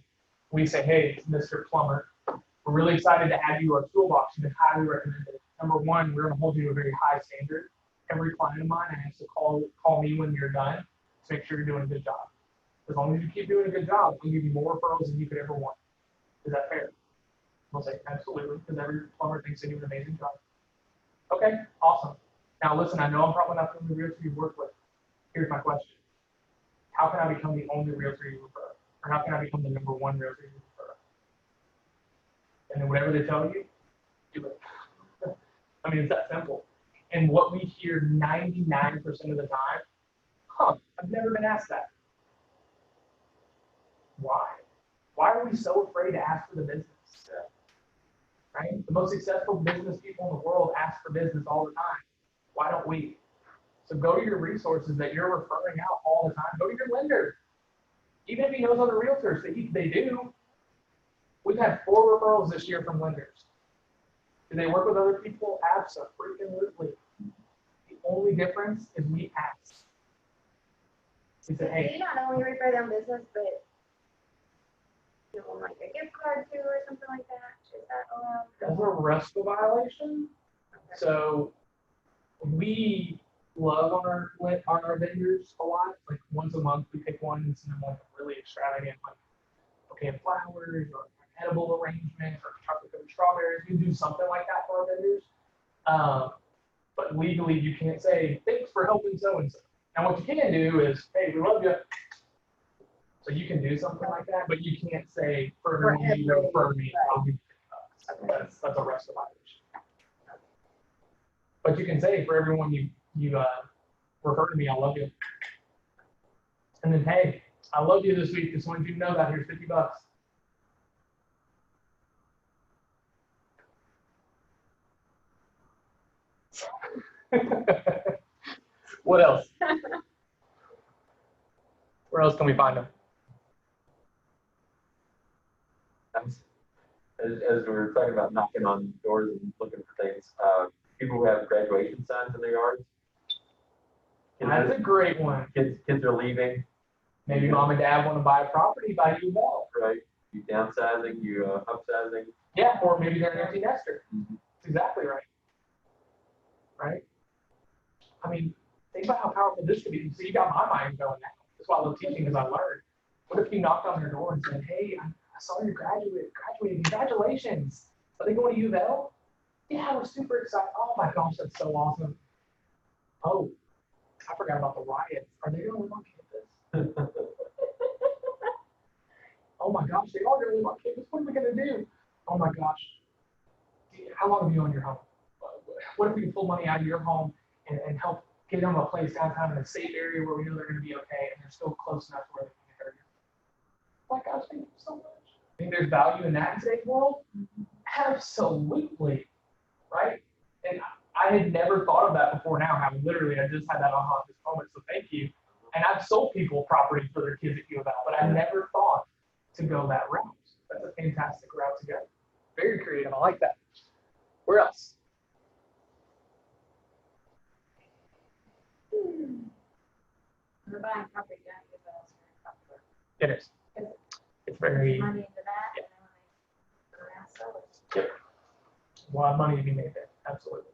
we say, hey, it's Mr. Plumber. We're really excited to add you to our toolbox. You've been highly recommended. Number one, we're going to hold you to a very high standard. Every client of mine has to call me when you're done to make sure you're doing a good job. As long as you keep doing a good job, we'll give you more referrals than you could ever want. Is that fair? We'll say, absolutely, because every plumber thinks they do an amazing job. Okay, awesome. Now listen, I know I'm probably not the only realtor you work with. Here's my question. How can I become the only realtor you refer? Or how can I become the number 1 realtor you refer? And then whatever they tell you, do it. I mean, it's that simple. And what we hear 99% of the time, I've never been asked that. Why? Why are we so afraid to ask for the business? Right? The most successful business people in the world ask for business all the time. Why don't we? So go to your resources that you're referring out all the time. Go to your lender. Even if he knows other realtors, they do. We've had 4 referrals this year from lenders. Do they work with other people? Absolutely. The only difference is we ask. We say,
Do
hey,
you not only refer them business, but give them like a gift card too or something like that? Is that allowed?
that's a RESPA violation. So we love on our vendors a lot. Like once a month we pick one and send them like a really extravagant, like bouquet of flowers or an edible arrangement or chocolate covered strawberries. We do something like that for our vendors. But legally you can't say thanks for helping so and so. Now what you can do is, hey, we love you. So you can do something like that, but you can't say for everyone you refer me, I'll give you $50. That's a RESPA violation. But you can say for everyone you refer to me, I love you. And then, hey, I love you this week. Just wanted you to know that here's $50. What else? Where else can we find them?
As we were talking about knocking on doors and looking for things, people who have graduation signs in their yards.
That's a great one.
Kids are leaving.
Maybe mom and dad want to buy a property, buy you a ball.
Right. You downsizing, you upsizing.
Yeah, or maybe they're an empty nester. That's exactly right. Right? I mean, think about how powerful this could be. So you got my mind going now. That's why I love teaching, because I learned. What if you knocked on their door and said, hey, I saw you graduated. Congratulations. Are they going to U of L? Yeah, we're super excited. Oh my gosh, that's so awesome. Oh, I forgot about the riots. Are they going to live on campus? Oh my gosh, they are going to live on campus. What are we going to do? Oh my gosh. How long have you owned your home? What if we can pull money out of your home and help get them a place downtown in a safe area where we know they're going to be okay and they're still close enough to where they can get hurt? Oh my gosh, thank you so much. I think there's value in that in today's world? Absolutely. Right? And I had never thought of that before now. How literally I just had that aha at this moment. So thank you. And I've sold people property for their kids at U of L, but I never thought to go that route. That's a fantastic route to go. Very creative. I like that. Where else?
We're buying property down here, but also property.
It is. It's very,
Money into that, and then when they go around sell it.
a lot of money to be made there. Absolutely.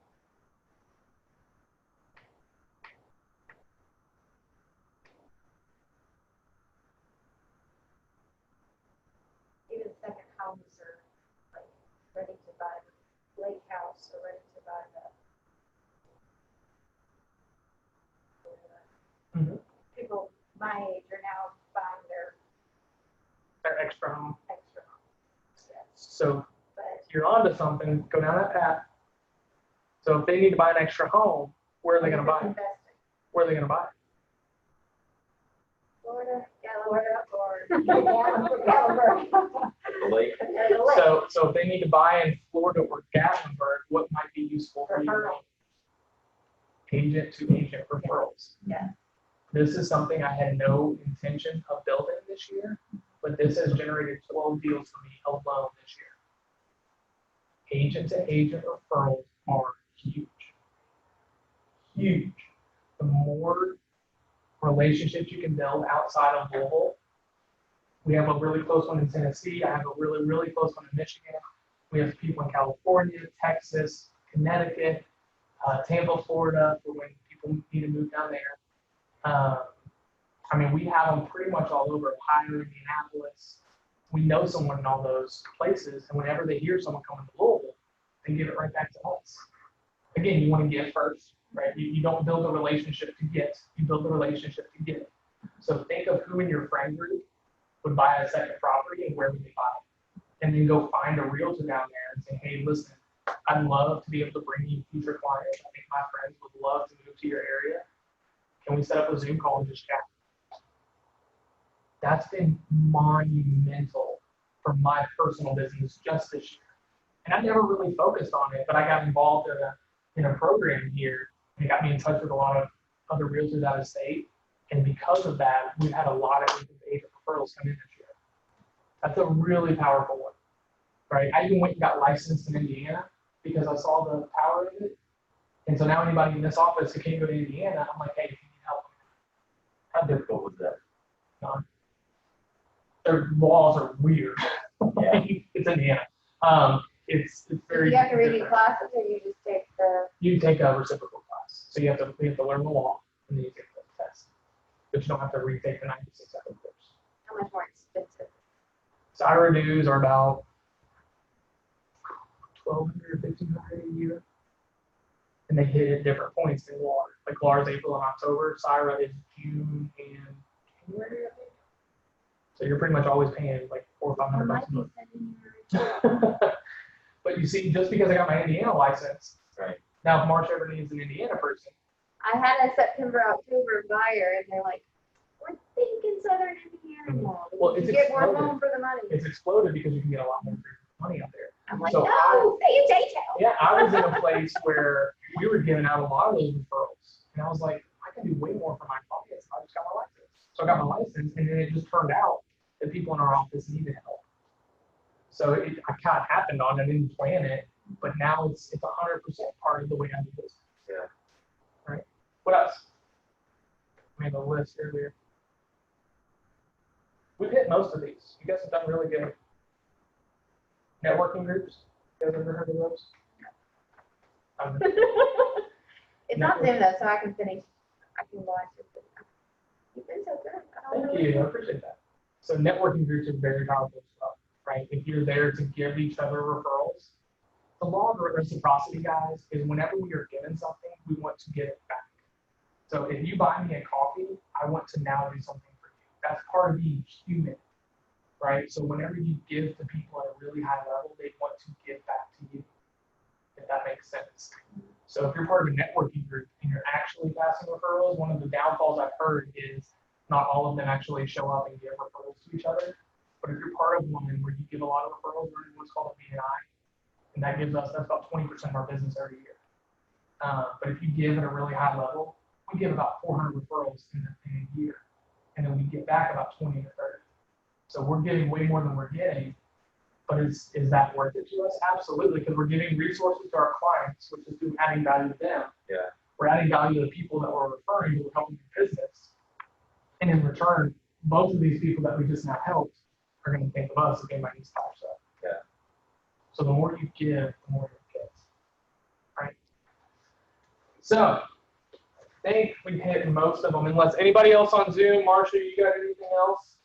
So
but
if you're onto something, go down that path. So if they need to buy an extra home, where are they going to buy it?
investing.
Where are they going to buy it?
Florida, or Gatlinburg.
The lake,
So if they need to buy in Florida or Gatlinburg, what might be useful for you?
Referral.
Agent to agent referrals.
Yeah.
This is something I had no intention of building this year, but this has generated 12 deals for me alone this year. Agent to agent referrals are huge. Huge. The more relationships you can build outside of Louisville. We have a really close one in Tennessee. I have a really, really close one in Michigan. We have people in California, Texas, Connecticut, Tampa, Florida, for when people need to move down there. I mean, we have them pretty much all over Ohio, Indianapolis. We know someone in all those places, and whenever they hear someone coming to Louisville, they give it right back to us. Again, you want to get first, right? You don't build a relationship to get, you build a relationship to get. So think of who in your friend group would buy a second property and where would they buy it? And then go find a realtor down there and say, hey, listen, I'd love to be able to bring you future clients. I think my friends would love to move to your area. Can we set up a Zoom call and just chat? That's been monumental for my personal business just this year. And I never really focused on it, but I got involved in a program here, and it got me in touch with a lot of other realtors out of state. And because of that, we've had a lot of agent referrals come in this year. That's a really powerful one, right? I even went and got licensed in Indiana because I saw the power of it. And so now anybody in this office who can't go to Indiana, I'm like, hey, if you need help.
how difficult was that?
Their laws are weird.
Yeah.
It's Indiana. It's
Do
very.
you have to read any
different.
classes, or you just take the,
You take a reciprocal class, so you have to learn the law and then you take the test, but you don't have to retake the 96-hour course.
how much more expensive?
Cyro dues are about $1,200 or $1,500 a year, and they hit at different points in LAR. Like LAR is April and October, Cyro is June and January, I think. So you're pretty much always paying like $400 or $500 a month. But you see, just because I got my Indiana license,
Right.
now if Marsh ever needs an Indiana person,
I had a September, October buyer, and they're like, we're thinking Southern Indiana now.
Well,
You
it's
get more
exploded.
home for the money.
it's exploded because you can get a lot more money out there.
I'm like,
so
no, stay in J-Town.
Yeah, I was in a place where we were giving out a lot of those referrals, and I was like, I can do way more for my clients. I just got my license. So I got my license, and then it just turned out that people in our office needed help. So it kind of happened on it. I didn't plan it, but now it's 100% part of the way I do business.
Yeah.
Right. What else? I made a list earlier. We've hit most of these. You guys have done really good. Networking groups. You guys ever heard of those?
It's on Zoom though, so I can finish. I can watch it. You've been so good. I don't know.
Thank you. I appreciate that. So networking groups are very powerful stuff, right? If you're there to give each other referrals, the law of reciprocity, guys, is whenever we are given something, we want to get it back. So if you buy me a coffee, I want to now do something for you. That's part of being human, right? So whenever you give to people at a really high level, they want to give back to you, if that makes sense. So if you're part of a networking group and you're actually passing referrals, one of the downfalls I've heard is not all of them actually show up and give referrals to each other. But if you're part of one where you give a lot of referrals, we're in what's called a BNI, and that gives us, that's about 20% of our business every year. But if you give at a really high level, we give about 400 referrals in a year, and then we get back about 20 to 30. So we're giving way more than we're getting, but is that worth it to us? Absolutely, because we're giving resources to our clients, which is through adding value to them.
Yeah.
We're adding value to the people that we're referring who are helping the business. And in return, both of these people that we just now helped are going to think of us if anybody needs help. So.
Yeah.
So the more you give, the more you get. Right? So I think we've hit most of them. Unless anybody else on Zoom, Marsha, you got anything else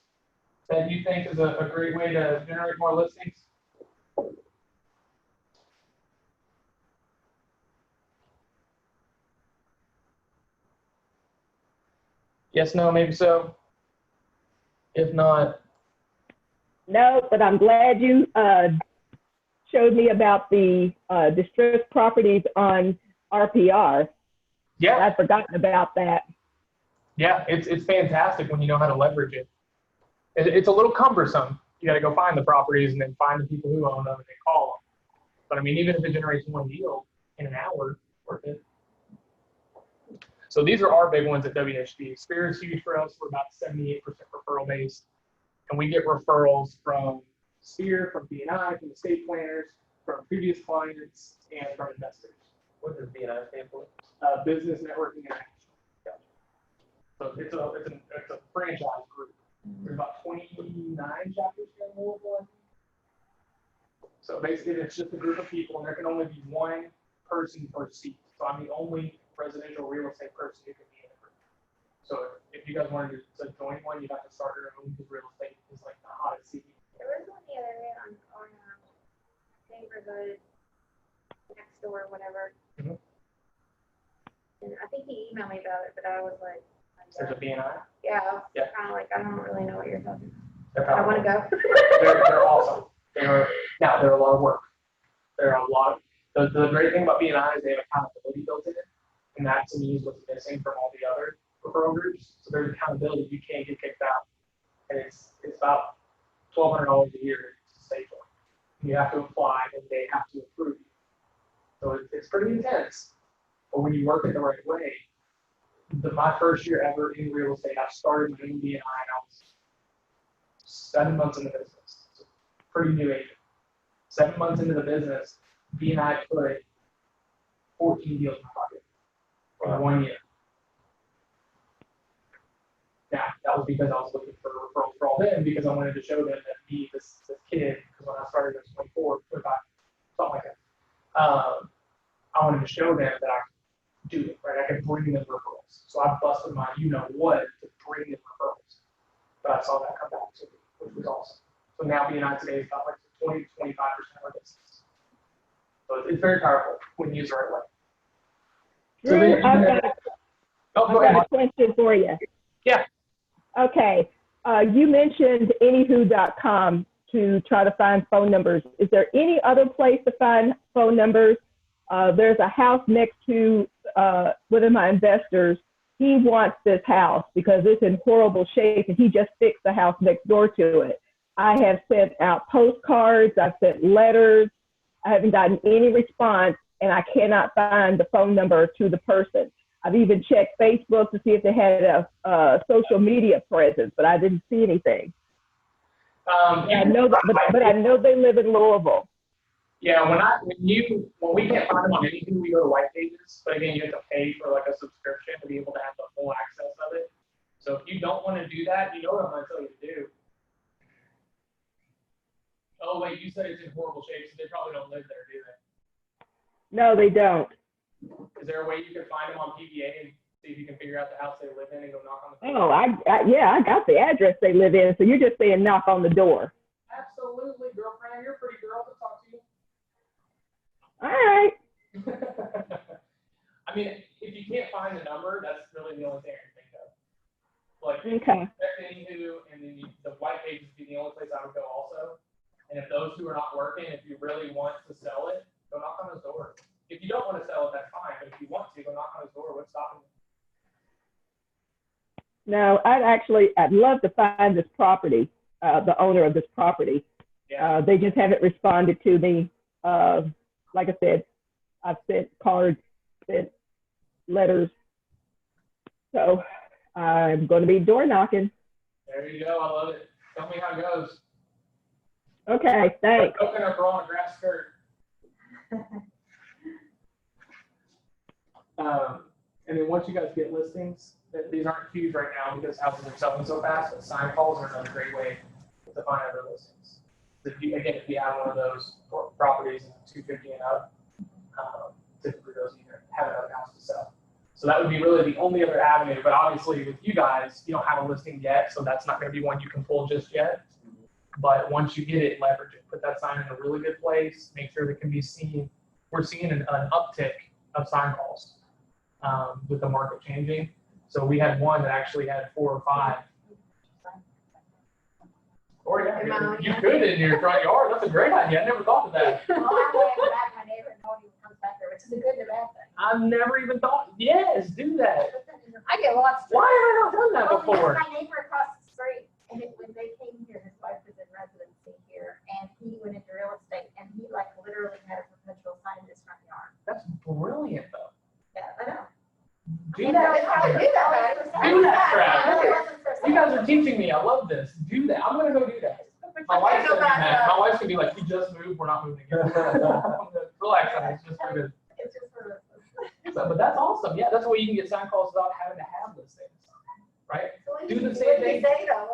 that you think is a great way to generate more listings? Yes, no, maybe so. If not,
No, but I'm glad you showed me about the distressed properties on RPR.
Yeah,
I'd forgotten about that.
yeah, it's fantastic when you know how to leverage it. It's a little cumbersome. You got to go find the properties and then find the people who own them and then call them. But I mean, even if it generates one deal in an hour, worth it. So these are our big ones at WHD. Spirit is huge for us. We're about 78% referral based. And we get referrals from Sphere, from BNI, from estate planners, from previous clients, and from investors.
What does BNI stand for?
Business Networking International. So it's a franchise group. There's about 29 chapters here in Louisville, I think. So basically, it's just a group of people, and there can only be one person per seat. So I'm the only residential real estate person who can be in the group. So if you guys wanted to join one, you'd have to start your own, because real estate is like the hottest seat.
There was one the other day on neighborhood next door, whatever.
Mhm.
And I think he emailed me about it, but I was like,
There's a BNI.
yeah, I was
Yeah.
kind of like, I don't really know what you're talking
They're
about. I want to
powerful.
go.
They're awesome. They're a lot of work. They're a lot of, the great thing about BNI is they have accountability built in it. And that to me is what's missing from all the other referral groups. So there's accountability. You can't get kicked out. And it's about $1,200 a year to stay joined. You have to apply and they have to approve you. So it's pretty intense. But when you work it the right way, my first year ever in real estate, I started my own BNI and I was 7 months in the business. So pretty new agent. 7 months into the business, BNI put 14 deals in my pocket in 1 year. Now, that was because I was looking for referrals for all them, because I wanted to show them that me, this kid, because when I started, I was 24, 25, something like that. I wanted to show them that I could do it, right? I could bring them referrals. So I busted my you-know-what to bring them referrals. But I saw that come back to me, which was awesome. So now BNI today is about like 20 to 25% of our business. So it's very powerful when used the right way. So
Drew,
then,
I've got
go
a
ahead.
question for you.
Yeah.
Okay. You mentioned anywho.com to try to find phone numbers. Is there any other place to find phone numbers? There's a house next to one of my investors. He wants this house because it's in horrible shape, and he just fixed the house next door to it. I have sent out postcards. I've sent letters. I haven't gotten any response, and I cannot find the phone number to the person. I've even checked Facebook to see if they had a social media presence, but I didn't see anything. I know that, but I know they live in Louisville.
Yeah, when we can't find them on anything, we go to white pages. But again, you have to pay for like a subscription to be able to have the full access of it. So if you don't want to do that, you know what I'm going to tell you to do. Oh wait, you said it's in horrible shape, so they probably don't live there, do they?
No, they don't.
Is there a way you can find them on PBA and see if you can figure out the house they live in and go knock on the door?
Oh, I got the address they live in. So you're just saying knock on the door.
Absolutely, girlfriend. You're a pretty girl to talk to.
All right.
I mean, if you can't find the number, that's really the only thing I can think of. Like,
Okay.
Anywho, and then the white pages would be the only place I would go also. And if those two are not working, if you really want to sell it, go knock on his door. If you don't want to sell it, that's fine. But if you want to, go knock on his door. What's stopping you?
No, I'd love to find this property, the owner of this property.
Yeah.
They just haven't responded to me. Like I said, I've sent cards, sent letters. So I'm going to be door knocking.
There you go. I love it. Tell me how it goes.
Okay, thanks.
Coconut bra and grass skirt. And then once you guys get listings, these aren't huge right now because houses are selling so fast, but sign calls are another great way to find other listings. If you have one of those properties in 250 and up, typically those either have another house to sell. So that would be really the only other avenue. But obviously with you guys, you don't have a listing yet, so that's not going to be one you can pull just yet. But once you get it, leverage it. Put that sign in a really good place. Make sure it can be seen. We're seeing an uptick of sign calls with the market changing. So we had one that actually had 4 or 5. Or yeah,
Pneumonia.
you could in your front yard. That's a great idea. I never thought of that.
Well, I'm way back, my neighbor, no one even comes back there, which is a good and a bad thing.
I've never even thought. Yes, do that.
But then I get lots.
Why have I not done that
Well, because
before?
my neighbor across the street, and when they came here, his wife was in residency here, and he went into real estate, and he like literally had a perpetual sign in his front yard.
That's brilliant, though.
Yeah, I know.
Do that.
Do that.
Do that crap. You
You
guys are teaching me. I love this. Do that. I'm gonna go do that. My wife's gonna be mad. My wife's gonna be like, "You just moved. We're not moving again." Relax, honey. It's just for good.
It's just sort of.
So, but that's awesome. Yeah, that's the way you can get sign calls without having to have those things, right? Do the same thing.
Say though,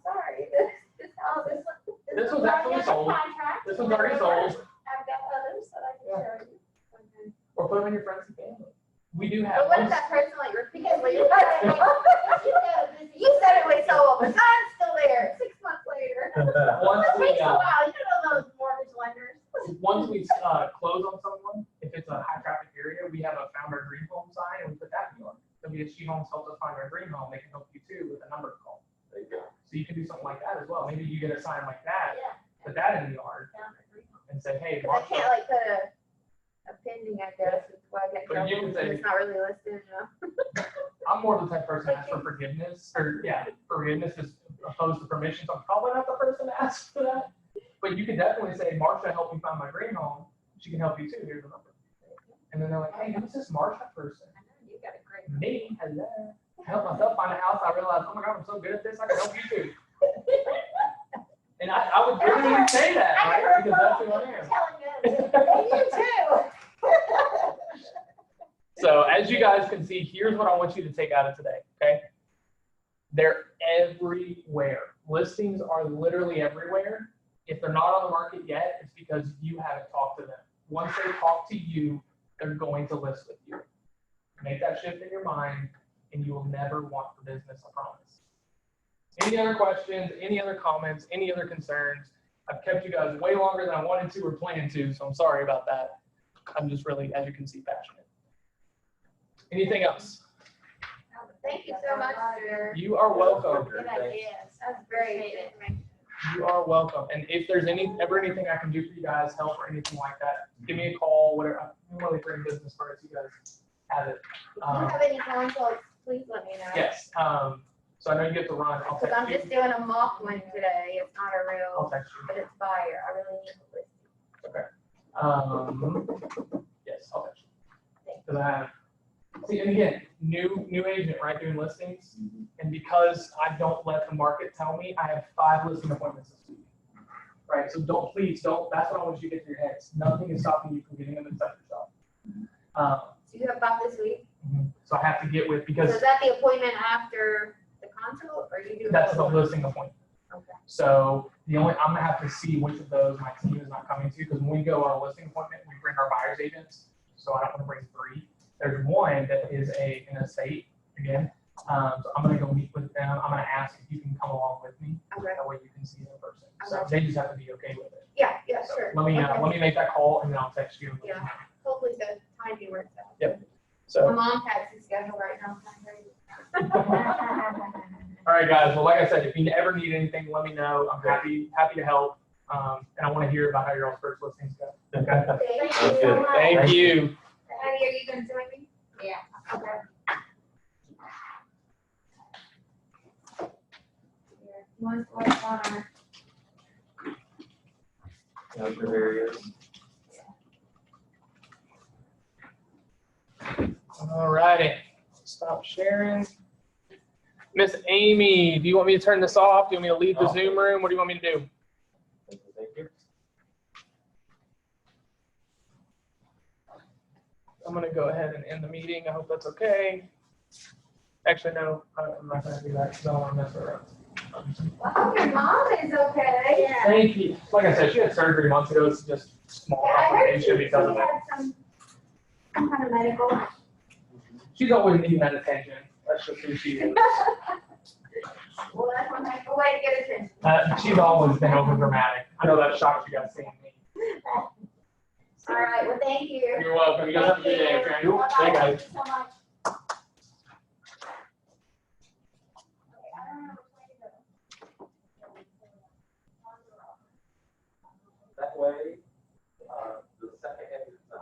sorry, this house,
This was actually sold. This one's already sold.
I've got others that I can show you. Okay.
Or put them in your friends and family. We do
But
have.
what if that person like repeatedly? You said it was sold, but sign's still there 6 months later.
Once
It
we,
takes a while, you know those mortgage lenders.
once we close on someone, if it's a high traffic area, we have a found our dream home sign and we put that in New York. So if She Homes helps us find our dream home, they can help you too with a number to call.
There you go.
So you can do something like that as well. Maybe you get a sign like that,
Yeah.
put that in the yard and say, hey,
Cause I
Mark,
can't like put a pending, I guess, it's why I get
But you
trouble,
can say-
it's not really listed, you know?
I'm more of the type of person to ask for forgiveness, or yeah, forgiveness as opposed to permission. So I'm probably not the person to ask for that. But you can definitely say, Marsha helped me find my dream home. She can help you too. Here's the number. And then they're like, hey, who's this Marsha person?
I know, you got a great.
Me, hello. I helped myself find a house. I realized, oh my God, I'm so good at this. I can help you too. And I would really say that,
I
right?
never
Because that's who I
Telling us. You too.
So as you guys can see, here's what I want you to take out of today, okay? They're everywhere. Listings are literally everywhere. If they're not on the market yet, it's because you haven't talked to them. Once they talk to you, they're going to list with you. Make that shift in your mind, and you will never want the business, I promise. Any other questions, any other comments, any other concerns? I've kept you guys way longer than I wanted to or planned to, so I'm sorry about that. I'm just really, as you can see, passionate. Anything else?
Thank you so much, sir.
You are welcome.
Good ideas, that's very good information.
You are welcome. And if there's ever anything I can do for you guys, help or anything like that, give me a call, whatever. I'm really for business cards. You guys have it.
If you have any consults, please let me know.
Yes. So I know you get to run. I'll
Because
text
I'm
you.
just doing a mock one today, it's not a
I'll
real,
text you.
but it's fire, I really need to listen.
Yes, I'll text you. Because I have, see, and again, new agent, right, doing listings. And because I don't let the market tell me, I have 5 listing appointments this week. Right, so please don't, that's what I want you to get through your heads. Nothing is stopping you from getting them inside yourself.
So you have about this week?
So I have to get with,
So
because
is that the appointment after the consult, or you do?
that's the
both?
listing appointment.
Okay.
So I'm gonna have to see which of those my team is not coming to, because when we go on a listing appointment, we bring our buyer's agents. So I don't wanna bring 3. There's one that is an estate, again. So I'm gonna go meet with them. I'm gonna ask if you can come along with me.
Okay.
That way you can see it in person. So
Okay.
they just have to be okay with it.
Yeah,
So
sure.
let me
Okay.
make that call and then I'll text you.
Yeah. Hopefully the timing works out.
Yep.
My
So,
mom has his schedule right now.
all right, guys. Well, like I said, if you ever need anything, let me know. I'm happy to help. And I want to hear about how your all's first listings go. Okay.
Thank
Sounds
you so
good.
much.
Thank you.
Patty, are you gonna join me?
Yeah.
Okay. You want to work on our
Other areas.
All righty. Stop sharing. Miss Amy, do you want me to turn this off? Do you want me to leave the
No.
Zoom room? What do you want me to do?
Thank you.
I'm gonna go ahead and end the meeting. I hope that's okay. Actually, no, I'm not gonna do that because I don't want to mess her around.
Wow, your mom is okay.
Yeah.
Thank you. Like I said, she had surgery months ago. It's just small
Yeah, I heard
complication
she
because of it.
had some kind of medical.
She's always needing that attention. That's just who she is.
Well, that's one heck of a way to get attention.
She's always been over dramatic. I know that shocked you guys seeing me.
All right, well, thank you.
You're welcome. You guys have a good day. Okay?
Bye-bye.
Bye, guys.
Thank you so much. Okay, I don't know which way to go.
That way, the second exit's on.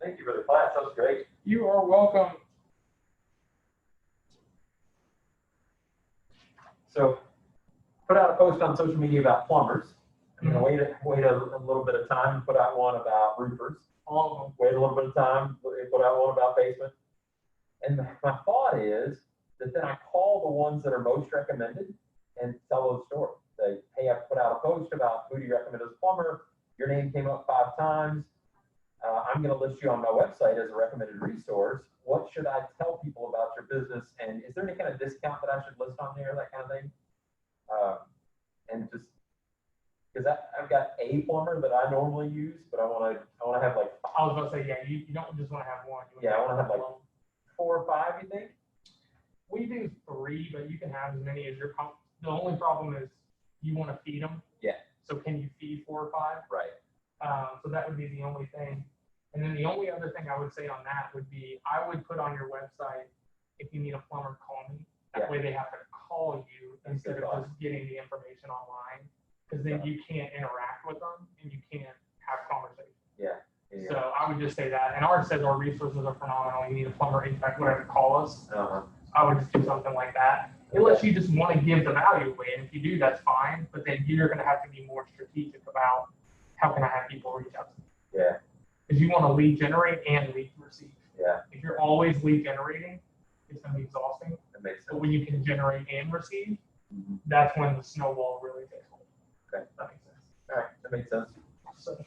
Thank you for the class. That was great.
You are welcome.
So, put out a post on social media about plumbers. I'm gonna wait a little bit of time and put out one about roofers.
All of them.
Wait a little bit of time, put out one about basement. And my thought is that then I call the ones that are most recommended and tell those stories. Say, hey, I put out a post about who do you recommend as a plumber. Your name came up 5 times. I'm going to list you on my website as a recommended resource. What should I tell people about your business? And is there any kind of discount that I should list on there, that kind of thing? And just because I've got a plumber that I normally use, but I want to have like
I was about to say, yeah, you don't just want to have one.
Yeah, I wanna have, like, 4 or 5. You think?
We do 3, but you can have as many as you're comfortable. The only problem is you want to feed them.
Yeah.
So can you feed 4 or 5?
Right.
So that would be the only thing. And then the only other thing I would say on that would be, I would put on your website, if you need a plumber, call me. That way they have to call you instead of just getting the information online. Because then you can't interact with them and you can't have conversation.
Yeah.
So I would just say that. And ours says our resources are phenomenal. You need a plumber, HVAC, whatever, call us. I would just do something like that. Unless you just want to give the value away. And if you do, that's fine. But then you're going to have to be more strategic about how can I have people reach out to me.
Yeah.
Because you want to lead generate and lead receive.
Yeah.
If you're always lead generating, it's going to be exhausting.
That makes sense.
But when you can generate and receive,
Mhm.
that's when the snowball really takes hold.
Okay.
That makes sense.
All right. That makes sense.
So,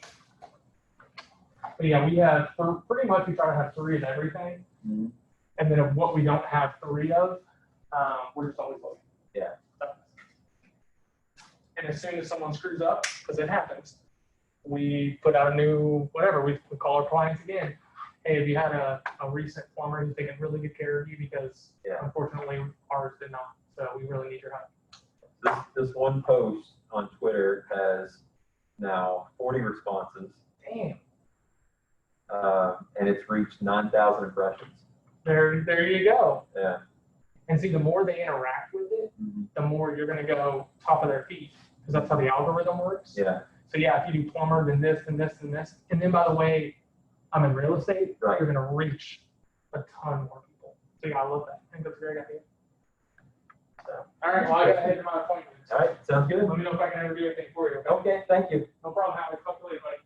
But yeah, we have, pretty much we try to have 3 of everything.
Mhm.
And then of what we don't have 3 of, we're just always looking.
Yeah.
And as soon as someone screws up, because it happens, we put out a new, whatever, we call our clients again. Hey, have you had a recent plumber who's taken really good care of you? Because
Yeah.
unfortunately ours did not. So we really need your help.
This one post on Twitter has now 40 responses,
Damn.
and it's reached 9,000 impressions.
There you go.
Yeah.
And see, the more they interact with it,
Mhm.
the more you're going to go top of their feet, because that's how the algorithm works.
Yeah.
So yeah, if you do plumber, then this, and this, and this. And then by the way, I'm in real estate,
Right.
you're going to reach a ton more people. So yeah, I love that. I think that's a great idea.
So,
All right, well, I got to head to my appointment.
all right, sounds good.
Let me know if I can ever do anything for you. Okay?
Okay, thank you.
No problem, Howard. Talk to you later, buddy.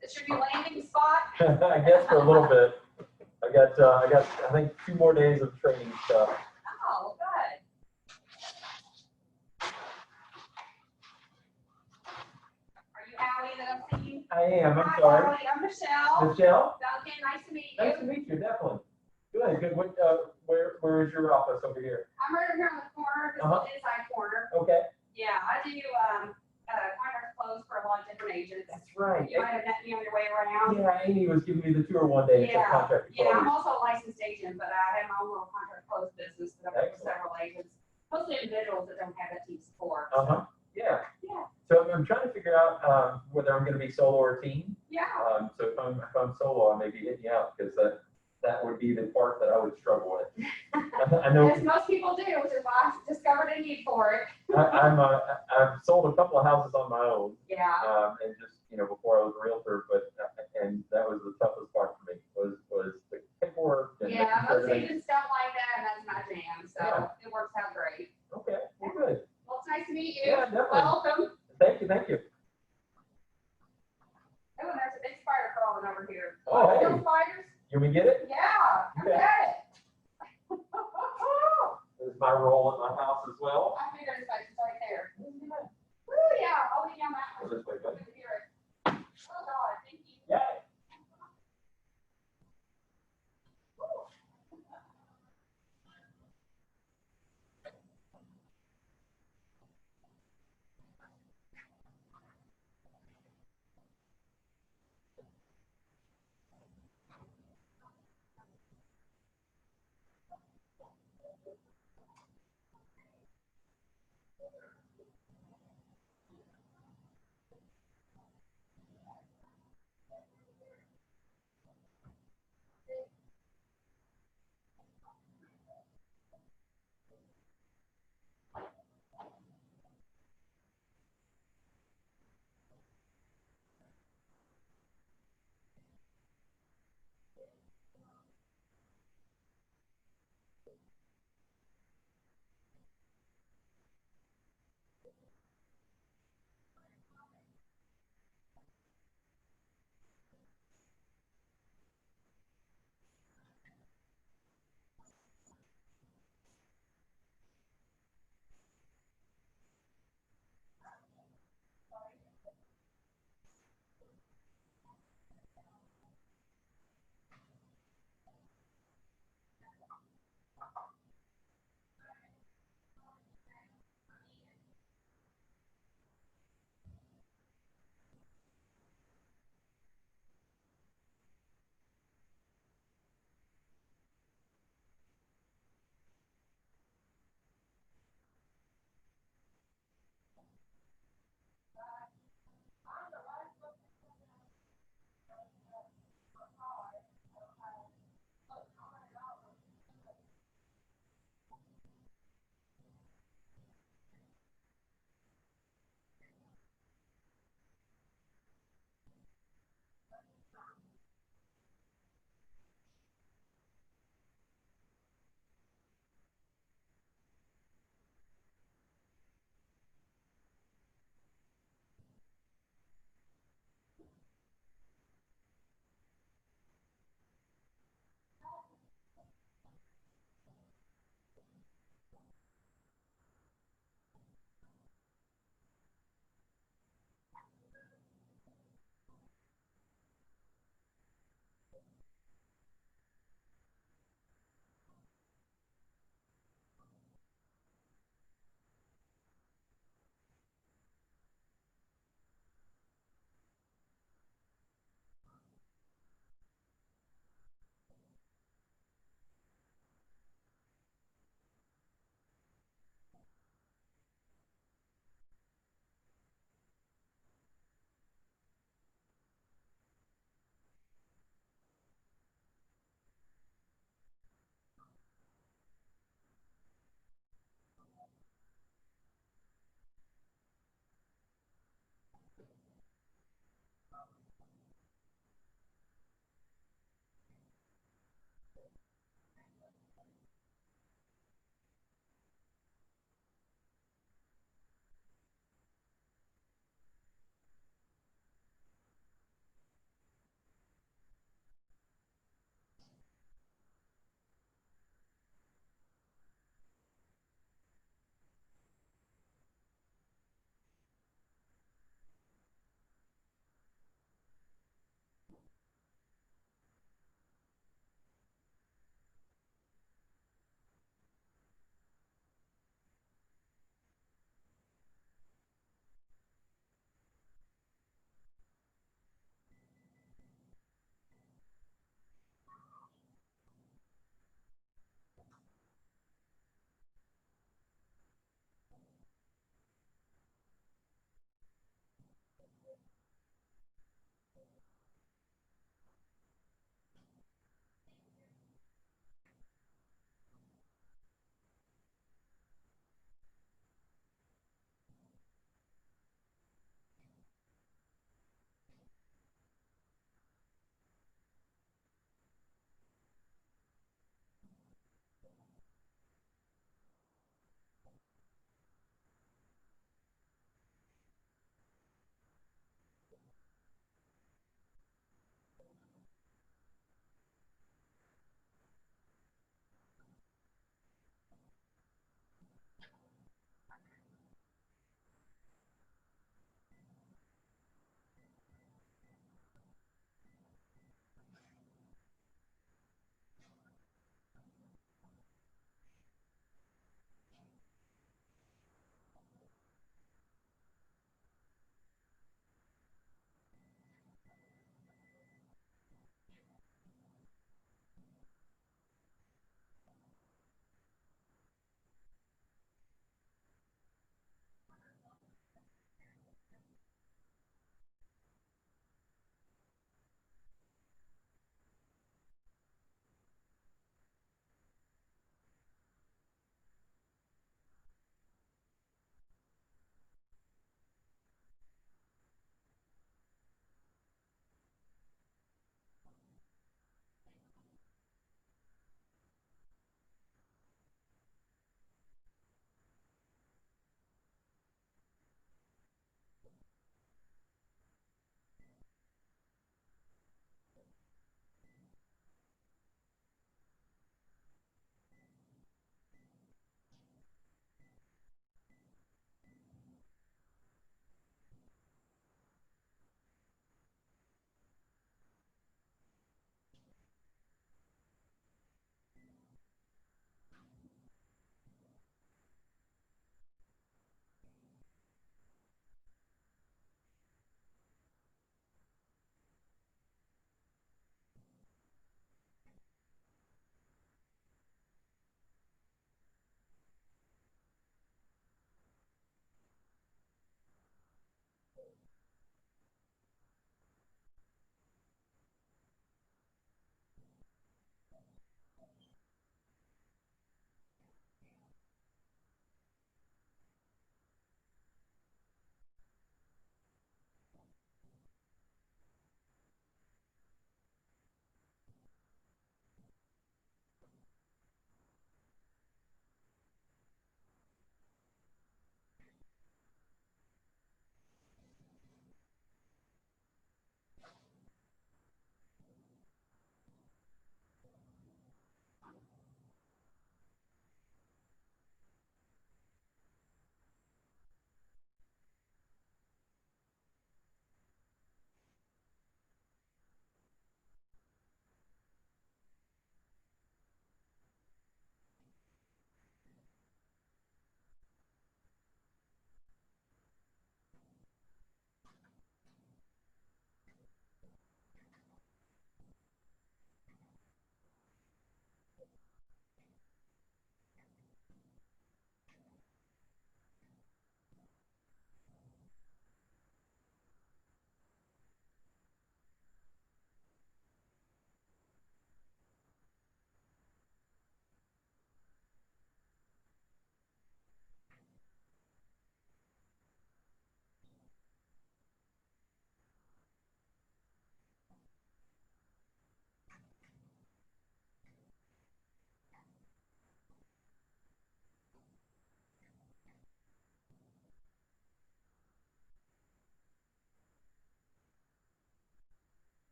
This should be landing spot.
I guess for a little bit. I got, I think 2 more days of training stuff.
Oh, good. Are you Allie that I'm seeing?
I am, I'm
Hi,
sorry.
Allie, I'm Michelle.
Michelle,
Duncan, nice to meet you.
nice to meet you, definitely. Good, good. What, where is your office over here?
I'm right over here on the corner, this
Uh-huh.
is the inside corner.
Okay,
Yeah, I do, contract close for a lot of different agents.
that's right.
You might have met me on your way around.
Yeah, Amy was giving me the tour one day at
Yeah,
contract.
Yeah, I'm
close.
also a licensed agent, but I have my own little contract close business that I've worked with
Excellent.
several agents, mostly individuals that don't have that team support.
Uh-huh, yeah.
Yeah.
So I'm trying to figure out, whether I'm gonna be solo or team.
Yeah,
So if I'm solo, I may be hitting you out, because that would be the part that I would struggle with. I know,
as most people do, which is why I discovered a need for it.
I've sold a couple of houses on my own,
Yeah,
and just, before I was a realtor, but, and that was the toughest part for me, was the paperwork and making
yeah,
sure
most
everything.
agents don't like that, and that's my jam, so
Yeah.
it works out great.
Okay, well, good.
Well, it's nice to meet you.
Yeah, definitely.
Welcome.
Thank you, thank you.
Oh, and there's a big spider crawling over here.
Oh, hey.
Little spiders?
You want me to get it?
Yeah,
Okay.
okay.
This is my role at my house as well.
I figured it's like, it's right there. Woo, yeah, I'll leave you on that
Go
one.
this way, buddy.
Good to hear it. Oh, God, thank you.
Yeah.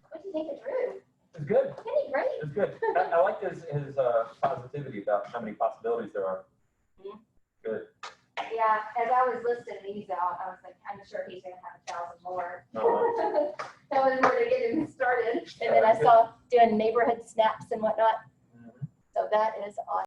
What do you think of Drew?
It's good.
Isn't he great?
It's good. I like his positivity about how many possibilities there are.
Mhm.
Good.
Yeah, as I was listing these out, I was like, I'm sure he's gonna have 1,000 more.
Uh-huh.
That was more to get him started. And then I saw doing neighborhood snaps and whatnot.
Mhm.
So that is awesome.